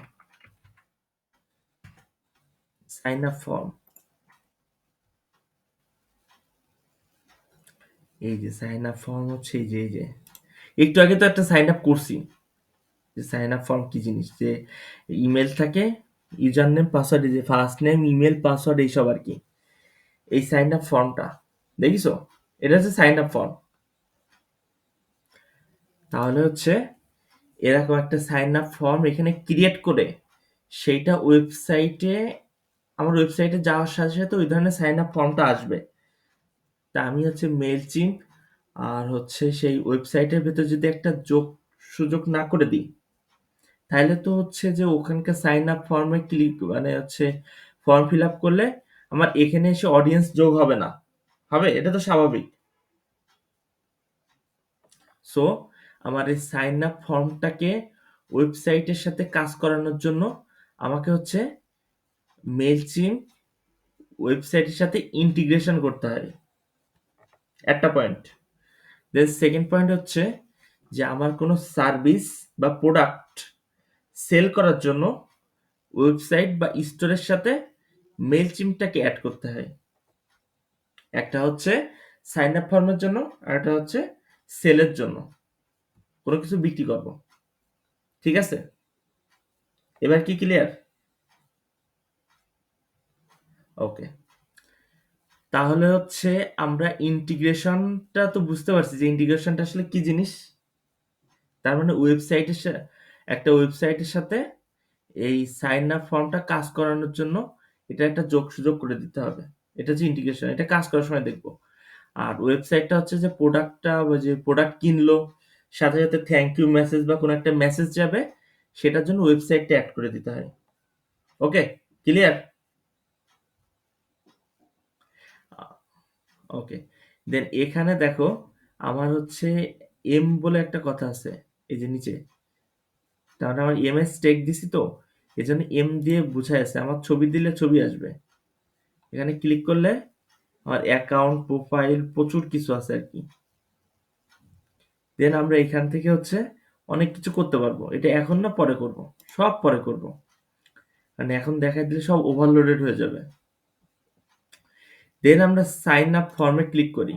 সাইন আপ ফর্ম, এই যে সাইন আপ ফর্ম হচ্ছে এই যে একটু আগে তো একটা সাইন আপ করছি। যে সাইন আপ ফর্ম কি জিনিস, যে ইমেল থাকে, ইউজার নেম পাসওয়ার্ড, এই যে ফার্স্ট নেম ইমেল পাসওয়ার্ড এইসব আর কি। এই সাইন আপ ফর্মটা দেখিছো, এটা হচ্ছে সাইন আপ ফর্ম। তাহলে হচ্ছে এরকম একটা সাইন আপ ফর্ম এখানে ক্রিয়েট করে সেইটা ওয়েবসাইটে, আমার ওয়েবসাইটে যাওয়ার সাথে সাথে ওই ধরনের সাইন আপ ফর্মটা আসবে। তা আমি হচ্ছে মেইলচিম্প আর হচ্ছে সেই ওয়েবসাইটের ভেতর যদি একটা যোগ সুযোগ না করে দিই, তাহলে তো হচ্ছে যে ওখানকার সাইন আপ ফর্মে ক্লিক মানে হচ্ছে ফর্ম ফিল আপ করলে আমার এখানে এসে অডিয়েন্স যোগ হবে না। হবে, এটা তো স্বাভাবিক। সো আমার এই সাইন আপ ফর্মটাকে ওয়েবসাইটের সাথে কাজ করানোর জন্য আমাকে হচ্ছে মেইলচিম্প ওয়েবসাইটের সাথে ইন্টিগ্রেশন করতে হয়, একটা পয়েন্ট। দেন সেকেন্ড পয়েন্ট হচ্ছে যে আমার কোনো সার্ভিস বা প্রোডাক্ট সেল করার জন্য ওয়েবসাইট বা স্টোরের সাথে মেইলচিম্পটাকে অ্যাড করতে হয়। একটা হচ্ছে সাইন আপ ফর্মের জন্য আর একটা হচ্ছে সেলের জন্য, কোনো কিছু বিক্রি করব। ঠিক আছে, এবার কি ক্লিয়ার? ওকে, তাহলে হচ্ছে আমরা ইন্টিগ্রেশনটা তো বুঝতে পারছি যে ইন্টিগ্রেশনটা আসলে কি জিনিস। তার মানে একটা ওয়েবসাইটের সাথে এই সাইন আপ ফর্মটা কাজ করানোর জন্য এটা একটা যোগ সুযোগ করে দিতে হবে। এটা হচ্ছে ইন্টিগ্রেশন, এটা কাজ করার সময় দেখবো। আর ওয়েবসাইটটা হচ্ছে যে প্রোডাক্টটা বা যে প্রোডাক্ট কিনলো সাথে সাথে থ্যাংক ইউ মেসেজ বা কোনো একটা মেসেজ যাবে, সেটার জন্য ওয়েবসাইটটা অ্যাড করে দিতে হয়। ওকে, ক্লিয়ার? ওকে, দেন এখানে দেখো আমার হচ্ছে এম বলে একটা কথা আছে এই যে নিচে। তার মানে আমার এম এস টেক দিছি তো, এই জন্য এম দিয়ে বুঝাই আছে। আমার ছবি দিলে ছবি আসবে, এখানে ক্লিক করলে আমার অ্যাকাউন্ট প্রোফাইল প্রচুর কিছু আছে আর কি। দেন আমরা এখান থেকে হচ্ছে অনেক কিছু করতে পারবো। এটা এখন না, পরে করব, সব পরে করব, মানে এখন দেখাই দিলে সব ওভারলোডেড হয়ে যাবে। দেন আমরা সাইন আপ ফর্মে ক্লিক করি।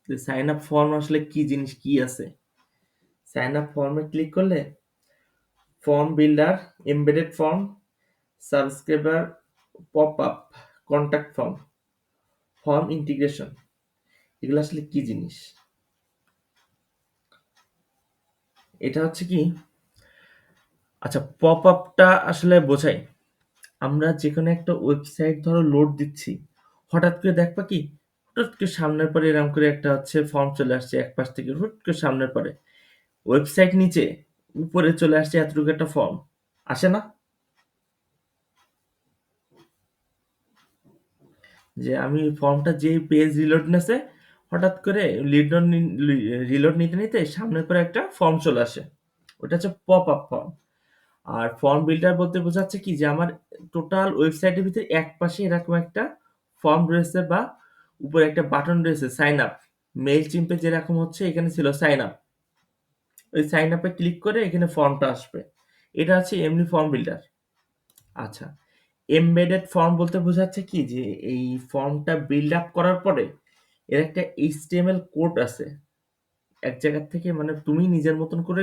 যে সাইন আপ ফর্ম আসলে কি জিনিস, কি আছে। সাইন আপ ফর্মে ক্লিক করলে form builder, embedded form, subscriber, pop up, contact form, form integration, এগুলো আসলে কি জিনিস। এটা হচ্ছে কি, আচ্ছা পপ আপটা আসলে বোঝাই। আমরা যেকোনো একটা ওয়েবসাইট ধরো লোড দিচ্ছি, হঠাৎ করে দেখবা কি, হঠাৎ করে সামনের পরে এরকম করে একটা হচ্ছে ফর্ম চলে আসছে এক পাশ থেকে, হুট করে সামনের পরে ওয়েবসাইট নিচে উপরে চলে আসছে এতটুকু একটা ফর্ম, আসে না? যে আমি ফর্মটা যে পেজ রিলোড নেছে, হঠাৎ করে রিলোড নিতে নিতে সামনের পরে একটা ফর্ম চলে আসে। ওটা হচ্ছে পপ আপ ফর্ম। আর ফর্ম বিল্ডার বলতে বোঝাচ্ছে কি যে আমার টোটাল ওয়েবসাইটের ভিতরে এক পাশে এরকম একটা ফর্ম রয়েছে বা উপরে একটা বাটন রয়েছে সাইন আপ। মেইল চিম্পে যেরকম হচ্ছে এখানে ছিল সাইন আপ। ওই সাইন আপে ক্লিক করে এখানে ফর্মটা আসবে। এটা হচ্ছে এমনি ফর্ম বিল্ডার। আচ্ছা, এমবেডেড ফর্ম বলতে বোঝাচ্ছে কি যে এই ফর্মটা বিল্ড আপ করার পরে এর একটা এইচটিএমএল কোড আছে এক জায়গা থেকে, মানে তুমি নিজের মতন করে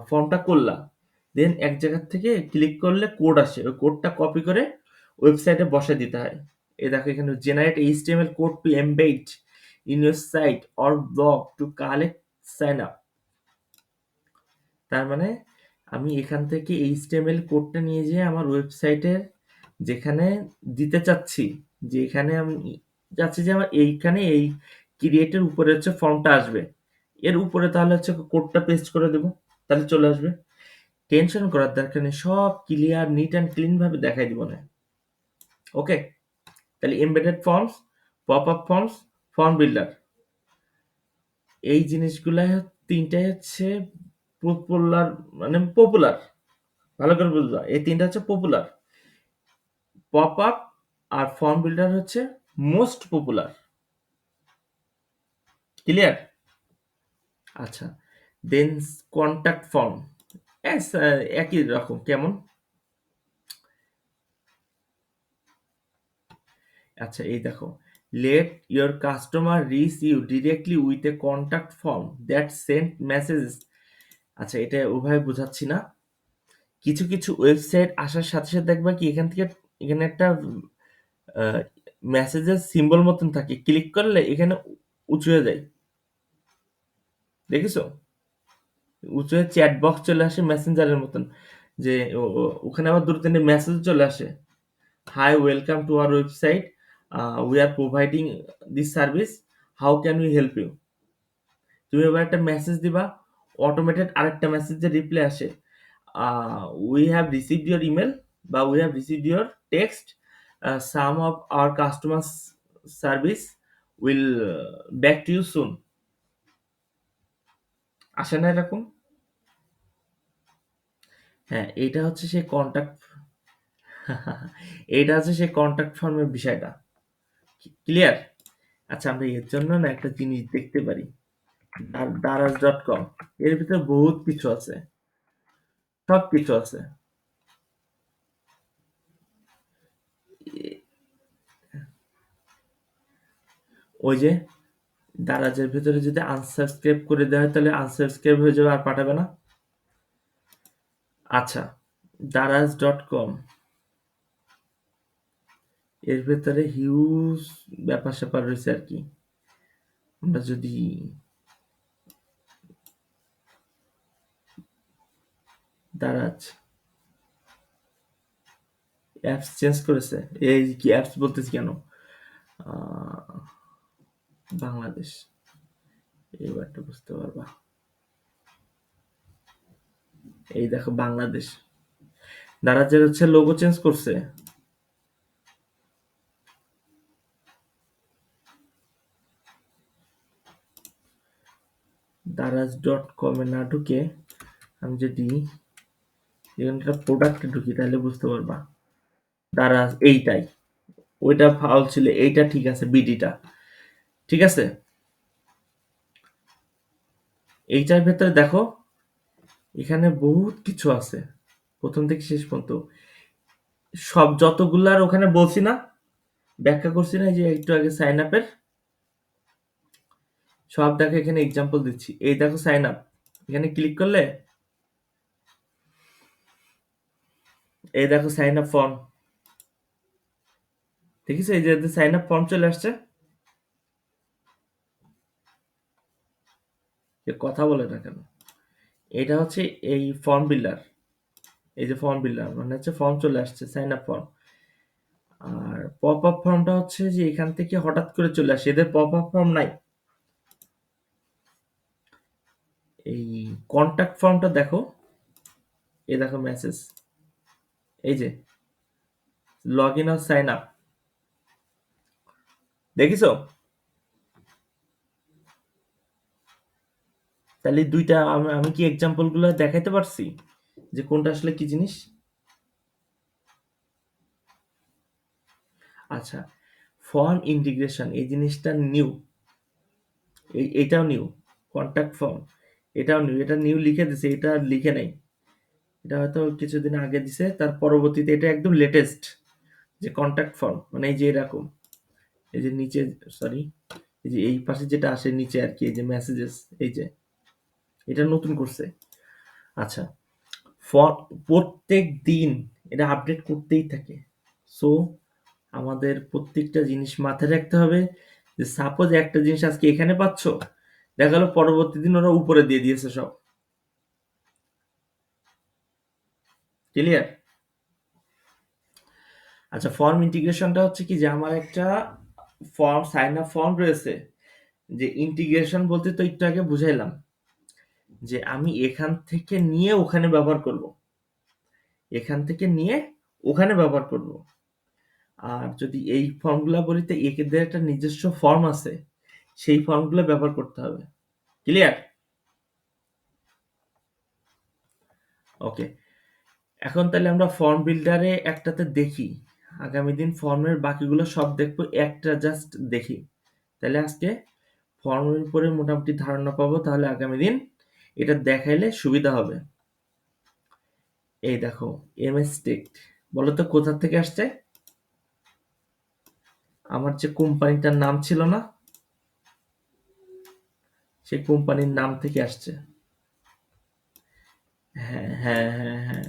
ফর্মটা করলা, দেন এক জায়গা থেকে ক্লিক করলে কোড আসে, ওই কোডটা কপি করে ওয়েবসাইটে বসে দিতে হয়। এই দেখো এখানে generate HTML code to embed in your site or blog to collect sign up. তার মানে আমি এখান থেকে এইচটিএমএল কোডটা নিয়ে যেয়ে আমার ওয়েবসাইটের যেখানে দিতে চাচ্ছি, যে এখানে আমি চাচ্ছি যে আমার এইখানে এই ক্রিয়েটের উপরে হচ্ছে ফর্মটা আসবে, এর উপরে তাহলে হচ্ছে কোডটা পেস্ট করে দেবো, তাহলে চলে আসবে। টেনশন করার দরকার নেই, সব ক্লিয়ার নিট অ্যান্ড ক্লিন ভাবে দেখাই দিব না। ওকে, তাহলে embedded forms, pop up forms, form builder, এই জিনিসগুলা তিনটাই হচ্ছে পপুলার, মানে পপুলার, ভালো করে বুঝবা, এই তিনটা হচ্ছে পপুলার। পপ আপ আর ফর্ম বিল্ডার হচ্ছে মোস্ট পপুলার। ক্লিয়ার? আচ্ছা, দেন কন্ট্যাক্ট ফর্ম একই রকম। কেমন? আচ্ছা, এই দেখো, let your customer reach you directly with a contact form that send messages. আচ্ছা, এটা ওভাবে বোঝাচ্ছি না। কিছু কিছু ওয়েবসাইট আসার সাথে সাথে দেখবা কি এখান থেকে এখানে একটা মেসেজের সিম্বল মতন থাকে, ক্লিক করলে এখানে উঁচু হয়ে যায়, দেখেছো? উঁচু হয়ে চ্যাট বক্স চলে আসে মেসেঞ্জারের মতন, যে ওখানে আবার দুটো তিনটে মেসেজ চলে আসে। Hi, welcome to our website, we are providing this service, how can we help you. তুমি এবার একটা মেসেজ দিবা, অটোমেটেড আরেকটা মেসেজের রিপ্লাই আসে, we have received your email বা we have received your text, some of our customer service will back to you soon. আসে না এরকম? হ্যাঁ, এইটা হচ্ছে সেই কন্ট্যাক্ট এইটা হচ্ছে সেই কন্ট্যাক্ট ফর্মের বিষয়টা। ক্লিয়ার? আচ্ছা, আমরা এর জন্য না একটা জিনিস দেখতে পারি, দারাজ.কম, এর ভিতরে বহুত কিছু আছে, সব কিছু আছে। ওই যে দারাজের ভিতরে যদি আনসাবস্ক্রাইব করে দেওয়া হয় তাহলে আনসাবস্ক্রাইব হয়ে যাবে, আর পাঠাবে না। আচ্ছা, দারাজ.কম এর ভেতরে হিউজ ব্যাপার স্যাপার রয়েছে আর কি। আমরা যদি দারাজ অ্যাপস চেঞ্জ করেছে, এই কি অ্যাপস বলতেছি কেন, আহ, বাংলাদেশ, এবারটা বুঝতে পারবা। এই দেখো বাংলাদেশ, দারাজের হচ্ছে লোগো চেঞ্জ করছে। দারাজ.কম এ না ঢুকে আমি যদি এখানকার প্রোডাক্টে ঢুকি তাহলে বুঝতে পারবা। দারাজ এইটাই, ওইটা ফাউল ছিল, এইটা ঠিক আছে, বিডিটা ঠিক আছে। এইটার ভেতরে দেখো এখানে বহুত কিছু আছে, প্রথম থেকে শেষ পর্যন্ত সব যতগুলার ওখানে বলছি না, ব্যাখ্যা করছি না, যে একটু আগে সাইন আপের সব দেখো, এখানে এক্সাম্পল দিচ্ছি। এই দেখো সাইন আপ, এখানে ক্লিক করলে এই দেখো সাইন আপ ফর্ম, দেখিস এই যে সাইন আপ ফর্ম চলে আসছে। কথা বলে না কেন? এটা হচ্ছে এই ফর্ম বিল্ডার, এই যে ফর্ম বিল্ডার মানে হচ্ছে ফর্ম চলে আসছে, সাইন আপ ফর্ম। আর পপ আপ ফর্মটা হচ্ছে যে এখান থেকে হঠাৎ করে চলে আসে, এদের পপ আপ ফর্ম নাই। এই কন্ট্যাক্ট ফর্মটা দেখো, এই দেখো মেসেজ, এই যে লগ ইন আর সাইন আপ, দেখিছো? তাহলে দুইটা আমি কি এক্সাম্পল গুলো দেখাইতে পারছি যে কোনটা আসলে কি জিনিস? আচ্ছা, ফর্ম ইন্টিগ্রেশন এই জিনিসটা নিউ, এইটাও নিউ। কন্ট্যাক্ট ফর্ম এটাও নিউ, এটা নিউ লিখে দিছে, এটা আর লিখে নাই। এটা হয়তো কিছুদিন আগে দিছে, তার পরবর্তীতে এটা একদম লেটেস্ট যে কন্ট্যাক্ট ফর্ম, মানে এই যে এরকম, এই যে নিচে, সরি, এই যে এই পাশে যেটা আসে নিচে আর কি, এই যে মেসেজেস, এই যে এটা নতুন করছে। আচ্ছা, প্রত্যেক দিন এটা আপডেট করতেই থাকে। সো আমাদের প্রত্যেকটা জিনিস মাথায় রাখতে হবে যে সাপোজ একটা জিনিস আজকে এখানে পাচ্ছ, দেখা গেল পরবর্তী দিন ওরা উপরে দিয়ে দিয়েছে সব। ক্লিয়ার? আচ্ছা, ফর্ম ইন্টিগ্রেশনটা হচ্ছে কি যে আমার একটা ফর্ম, সাইন আপ ফর্ম রয়েছে, যে ইন্টিগ্রেশন বলতে তো একটু আগে বুঝাইলাম যে আমি এখান থেকে নিয়ে ওখানে ব্যবহার করব, এখান থেকে নিয়ে ওখানে ব্যবহার করব। আর যদি এই ফর্মগুলা বলি তো এদের একটা নিজস্ব ফর্ম আছে, সেই ফর্মগুলো ব্যবহার করতে হবে। ক্লিয়ার? ওকে, এখন তাহলে আমরা ফর্ম বিল্ডারে একটাতে দেখি, আগামী দিন ফর্মের বাকিগুলো সব দেখবো, একটা জাস্ট দেখি। তাহলে আজকে ফর্মের উপরে মোটামুটি ধারণা পাবো, তাহলে আগামী দিন এটা দেখাইলে সুবিধা হবে। এই দেখো, এমএস টেক্সট, বলো তো কোথা থেকে আসছে? আমার যে কোম্পানিটার নাম ছিল না, সেই কোম্পানির নাম থেকে আসছে। হ্যাঁ হ্যাঁ হ্যাঁ হ্যাঁ,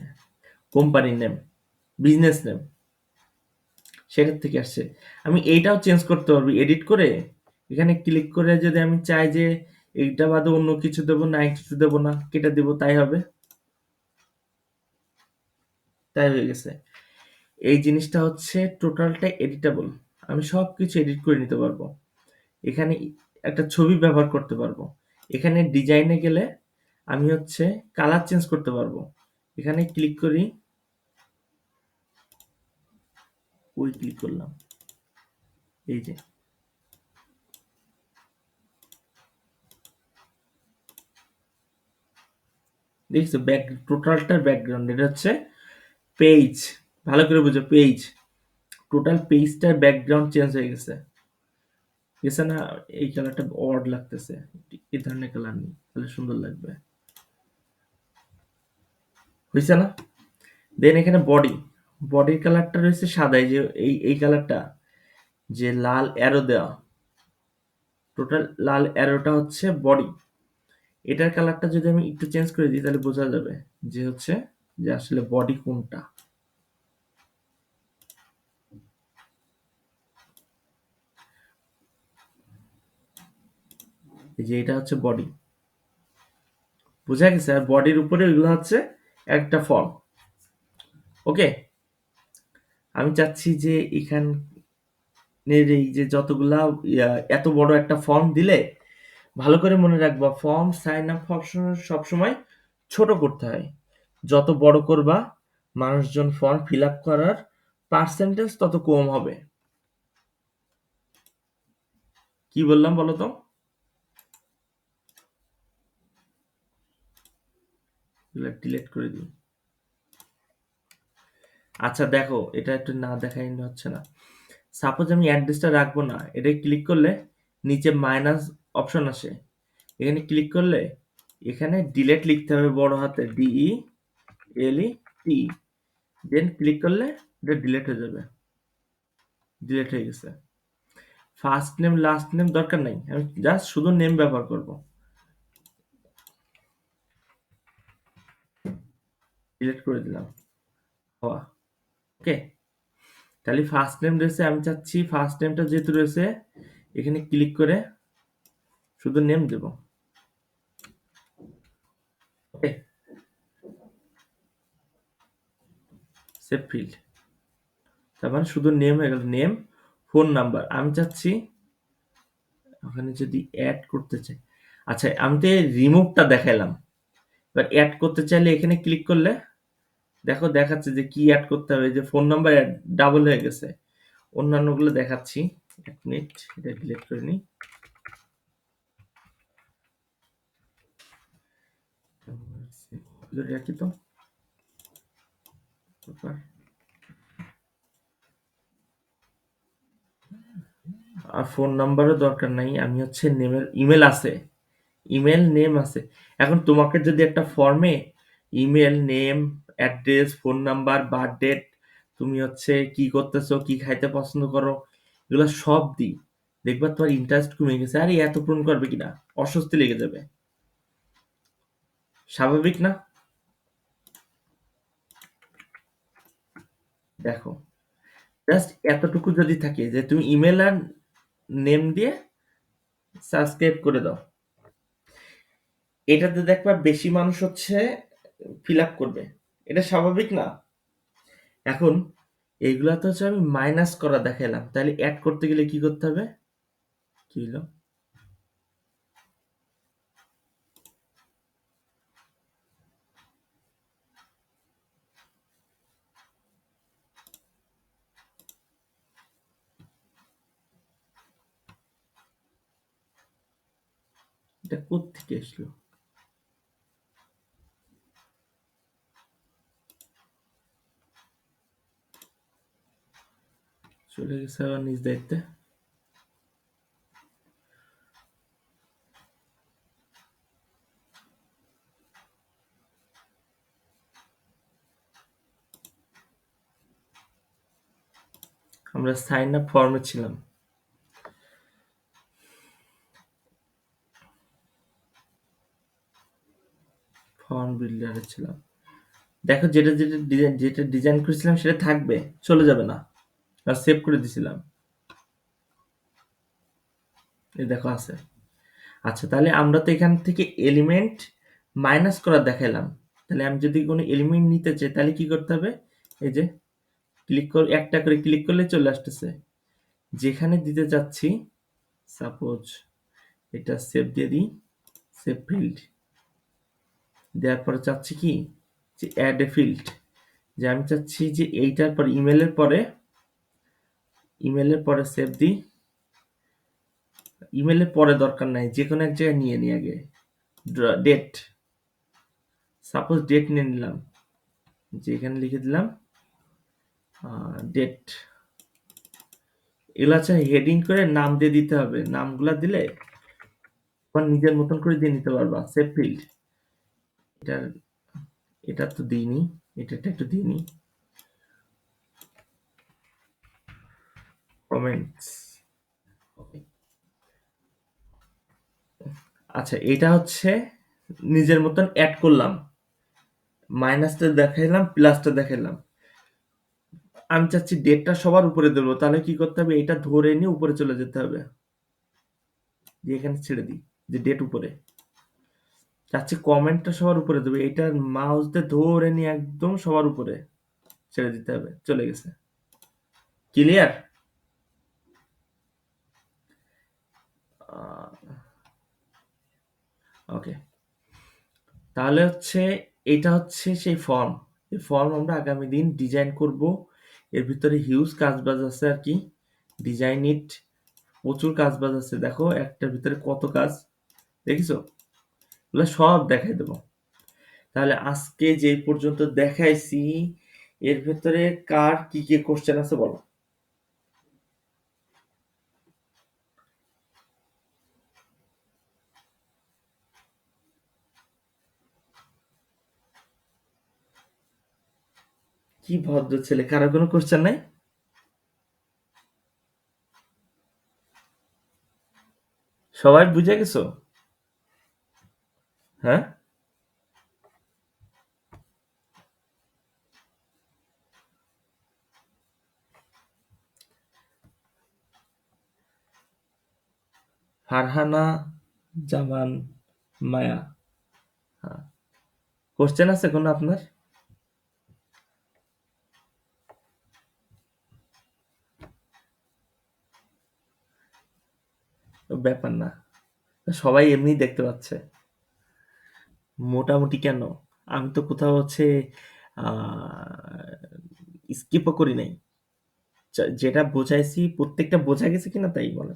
কোম্পানির নেম, বিজনেস নেম, সেটার থেকে আসছে। আমি এইটাও চেঞ্জ করতে পারবো এডিট করে, এখানে ক্লিক করে যদি আমি চাই যে এইটা বাদে অন্য কিছু দেবো না, কিছু দেবো না, কেটে দেবো, তাই হবে। তাই হয়ে গেছে। এই জিনিসটা হচ্ছে টোটালটা এডিটেবল, আমি সব কিছু এডিট করে নিতে পারবো। এখানে একটা ছবি ব্যবহার করতে পারবো। এখানে ডিজাইনে গেলে আমি হচ্ছে কালার চেঞ্জ করতে পারবো। এখানে ক্লিক করি, ওই ক্লিক করলাম, এই যে দেখছো টোটালটার ব্যাকগ্রাউন্ড, এটা হচ্ছে পেজ, ভালো করে বুঝো, পেজ, টোটাল পেজটার ব্যাকগ্রাউন্ড চেঞ্জ হয়ে গেছে। গেছে না? এই কালারটা অড লাগতেছে, এই ধরনের কালার নেই, তাহলে সুন্দর লাগবে। হয়েছে না? দেন এখানে বডি, বডির কালারটা রয়েছে সাদা, এই যে এই কালারটা, যে লাল অ্যারো দেওয়া, টোটাল লাল অ্যারোটা হচ্ছে বডি। এটার কালারটা যদি আমি একটু চেঞ্জ করে দিই তাহলে বোঝা যাবে যে হচ্ছে যে আসলে বডি কোনটা। এই যে এটা হচ্ছে বডি, বোঝা গেছে? আর বডির উপরে ওইগুলো হচ্ছে একটা ফর্ম। ওকে, আমি চাচ্ছি যে এখানের এই যে যতগুলা এত বড় একটা ফর্ম দিলে, ভালো করে মনে রাখবা ফর্ম সাইন আপ সবসময় ছোট করতে হয়। যত বড় করবা মানুষজন ফর্ম ফিল আপ করার পার্সেন্টেজ তত কম হবে। কি বললাম বলো তো? ডিলেট করে দিই। আচ্ছা দেখো, এটা একটু না দেখাই হচ্ছে না। সাপোজ আমি অ্যাড্রেসটা রাখবো না, এটা ক্লিক করলে নিচে মাইনাস অপশন আসে, এখানে ক্লিক করলে এখানে ডিলেট লিখতে হবে বড় হাতে, DELET, দেন ক্লিক করলে এটা ডিলেট হয়ে যাবে। ডিলেট হয়ে গেছে। ফার্স্ট নেম লাস্ট নেম দরকার নাই, আমি জাস্ট শুধু নেম ব্যবহার করব। ডিলেট করে দিলাম। হওয়া। ওকে, তাহলে ফার্স্ট নেম রয়েছে, আমি চাচ্ছি ফার্স্ট নেমটা যেহেতু রয়েছে এখানে ক্লিক করে শুধু নেম দেব। ওকে, সেভ ফিল্ড, তার মানে শুধু নেম হয়ে গেল, নেম, ফোন নাম্বার। আমি চাচ্ছি ওখানে যদি অ্যাড করতে চাই, আচ্ছা আমি তো রিমুভটা দেখাইলাম, এবার অ্যাড করতে চাইলে এখানে ক্লিক করলে দেখো দেখাচ্ছে যে কি অ্যাড করতে হবে, যে ফোন নাম্বার ডাবল হয়ে গেছে। অন্যান্যগুলো দেখাচ্ছি, এক মিনিট, এটা ডিলিট করে নিই। রাখি তো ব্যাপার। আর ফোন নাম্বারও দরকার নাই, আমি হচ্ছে নেমের ইমেল আছে, ইমেল নেম আছে। এখন তোমাকে যদি একটা ফর্মে email name, address, phone number, birth date, তুমি হচ্ছে কি করতেছো, কি খাইতে পছন্দ করো, এগুলো সব দিই, দেখবা তোমার ইন্টারেস্ট কমে গেছে। আরে এত পূরণ করবে কিনা, অস্বস্তি লেগে যাবে। স্বাভাবিক না? দেখো, জাস্ট এতটুকু যদি থাকে যে তুমি ইমেল আর নেম দিয়ে সাবস্ক্রাইব করে দাও, এটাতে দেখবা বেশি মানুষ হচ্ছে ফিল আপ করবে। এটা স্বাভাবিক না? এখন এইগুলা তো হচ্ছে আমি মাইনাস করা দেখাইলাম, তাহলে অ্যাড করতে গেলে কি করতে হবে? কি হলো? এটা কোত্থেকে আসলো? চলে গেছে আবার নিজ দায়িত্বে। আমরা সাইন আপ ফর্মে ছিলাম, ফর্ম বিল্ডারে ছিলাম। দেখো, যেটা যেটা ডিজাইন, যেটা ডিজাইন করেছিলাম সেটা থাকবে, চলে যাবে না। আর সেভ করে দিছিলাম, এই দেখো আছে। আচ্ছা, তাহলে আমরা তো এখান থেকে এলিমেন্ট মাইনাস করা দেখাইলাম। তাহলে আমি যদি কোনো এলিমেন্ট নিতে চাই তাহলে কি করতে হবে? এই যে ক্লিক করে একটা করে ক্লিক করলে চলে আসতেছে যেখানে দিতে চাচ্ছি। সাপোজ এটা সেভ দিয়ে দিই, সেভ ফিল্ড দেওয়ার পরে চাচ্ছি কি, যে অ্যাড এ ফিল্ড, যে আমি চাচ্ছি যে এইটার পর ইমেলের পরে সেভ দিই। ইমেলের পরে দরকার নাই, যে কোনো এক জায়গায় নিয়ে নিই আগে। ডেট, সাপোজ ডেট নিয়ে নিলাম, যে এখানে লিখে দিলাম ডেট। এগুলো হচ্ছে হেডিং করে নাম দিয়ে দিতে হবে, নামগুলা দিলে তোমার নিজের মতন করে দিয়ে নিতে পারবা। সেভ ফিল্ড, এটা এটা তো দিইনি, এটা একটু দিইনি। কমেন্টস, আচ্ছা এটা হচ্ছে নিজের মতন অ্যাড করলাম, মাইনাসটা দেখাইলাম, প্লাসটা দেখাইলাম। আমি চাচ্ছি ডেটটা সবার উপরে দেবো, তাহলে কি করতে হবে? এটা ধরে নিয়ে উপরে চলে যেতে হবে, দিয়ে এখানে ছেড়ে দিই যে ডেট উপরে। চাচ্ছি কমেন্টটা সবার উপরে দেবে, এটা মাউস দিয়ে ধরে নিয়ে একদম সবার উপরে ছেড়ে দিতে হবে, চলে গেছে। ক্লিয়ার? ওকে, তাহলে হচ্ছে এটা হচ্ছে সেই ফর্ম। এই ফর্ম আমরা আগামী দিন ডিজাইন করব। এর ভিতরে হিউজ কাজবাজ আছে আর কি, ডিজাইন ইট, প্রচুর কাজবাজ আছে। দেখো একটার ভিতরে কত কাজ, দেখিছো? এগুলো সব দেখাই দেবো। তাহলে আজকে যে পর্যন্ত দেখাইছি, এর ভেতরে কার কি কি কোশ্চেন আছে বলো। কি ভদ্র ছেলে, কারো কোনো কোশ্চেন নাই? সবাই বুঝে গেছো? হ্যাঁ, ফারহানা জামান মায়া, হ্যাঁ, কোশ্চেন আছে কোনো আপনার? ব্যাপার না, সবাই এমনি দেখতে পাচ্ছে। মোটামুটি কেন, আমি তো কোথাও হচ্ছে স্কিপও করি নাই। যেটা বোঝাইছি প্রত্যেকটা বোঝা গেছে কিনা তাই বলে।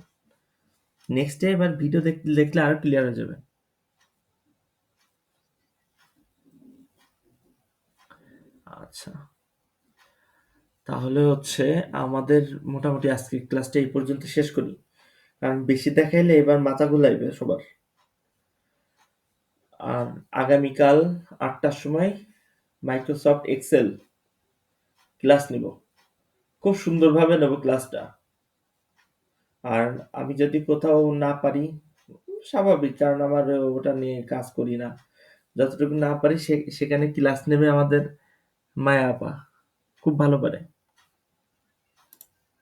নেক্সট ডে এবার ভিডিও দেখলে আরো ক্লিয়ার হয়ে যাবে। আচ্ছা, তাহলে হচ্ছে আমাদের মোটামুটি আজকের ক্লাসটা এই পর্যন্ত শেষ করি, কারণ বেশি দেখাইলে এবার মাথা ঘুরাইবে সবার। আর আগামীকাল ৮টার সময় মাইক্রোসফট এক্সেল ক্লাস নিব, খুব সুন্দরভাবে নেব ক্লাসটা। আর আমি যদি কোথাও না পারি, স্বাভাবিক, কারণ আমার ওটা নিয়ে কাজ করি না, যতটুকু না পারি সেখানে ক্লাস নেবে আমাদের মায়া আপা, খুব ভালো পারে।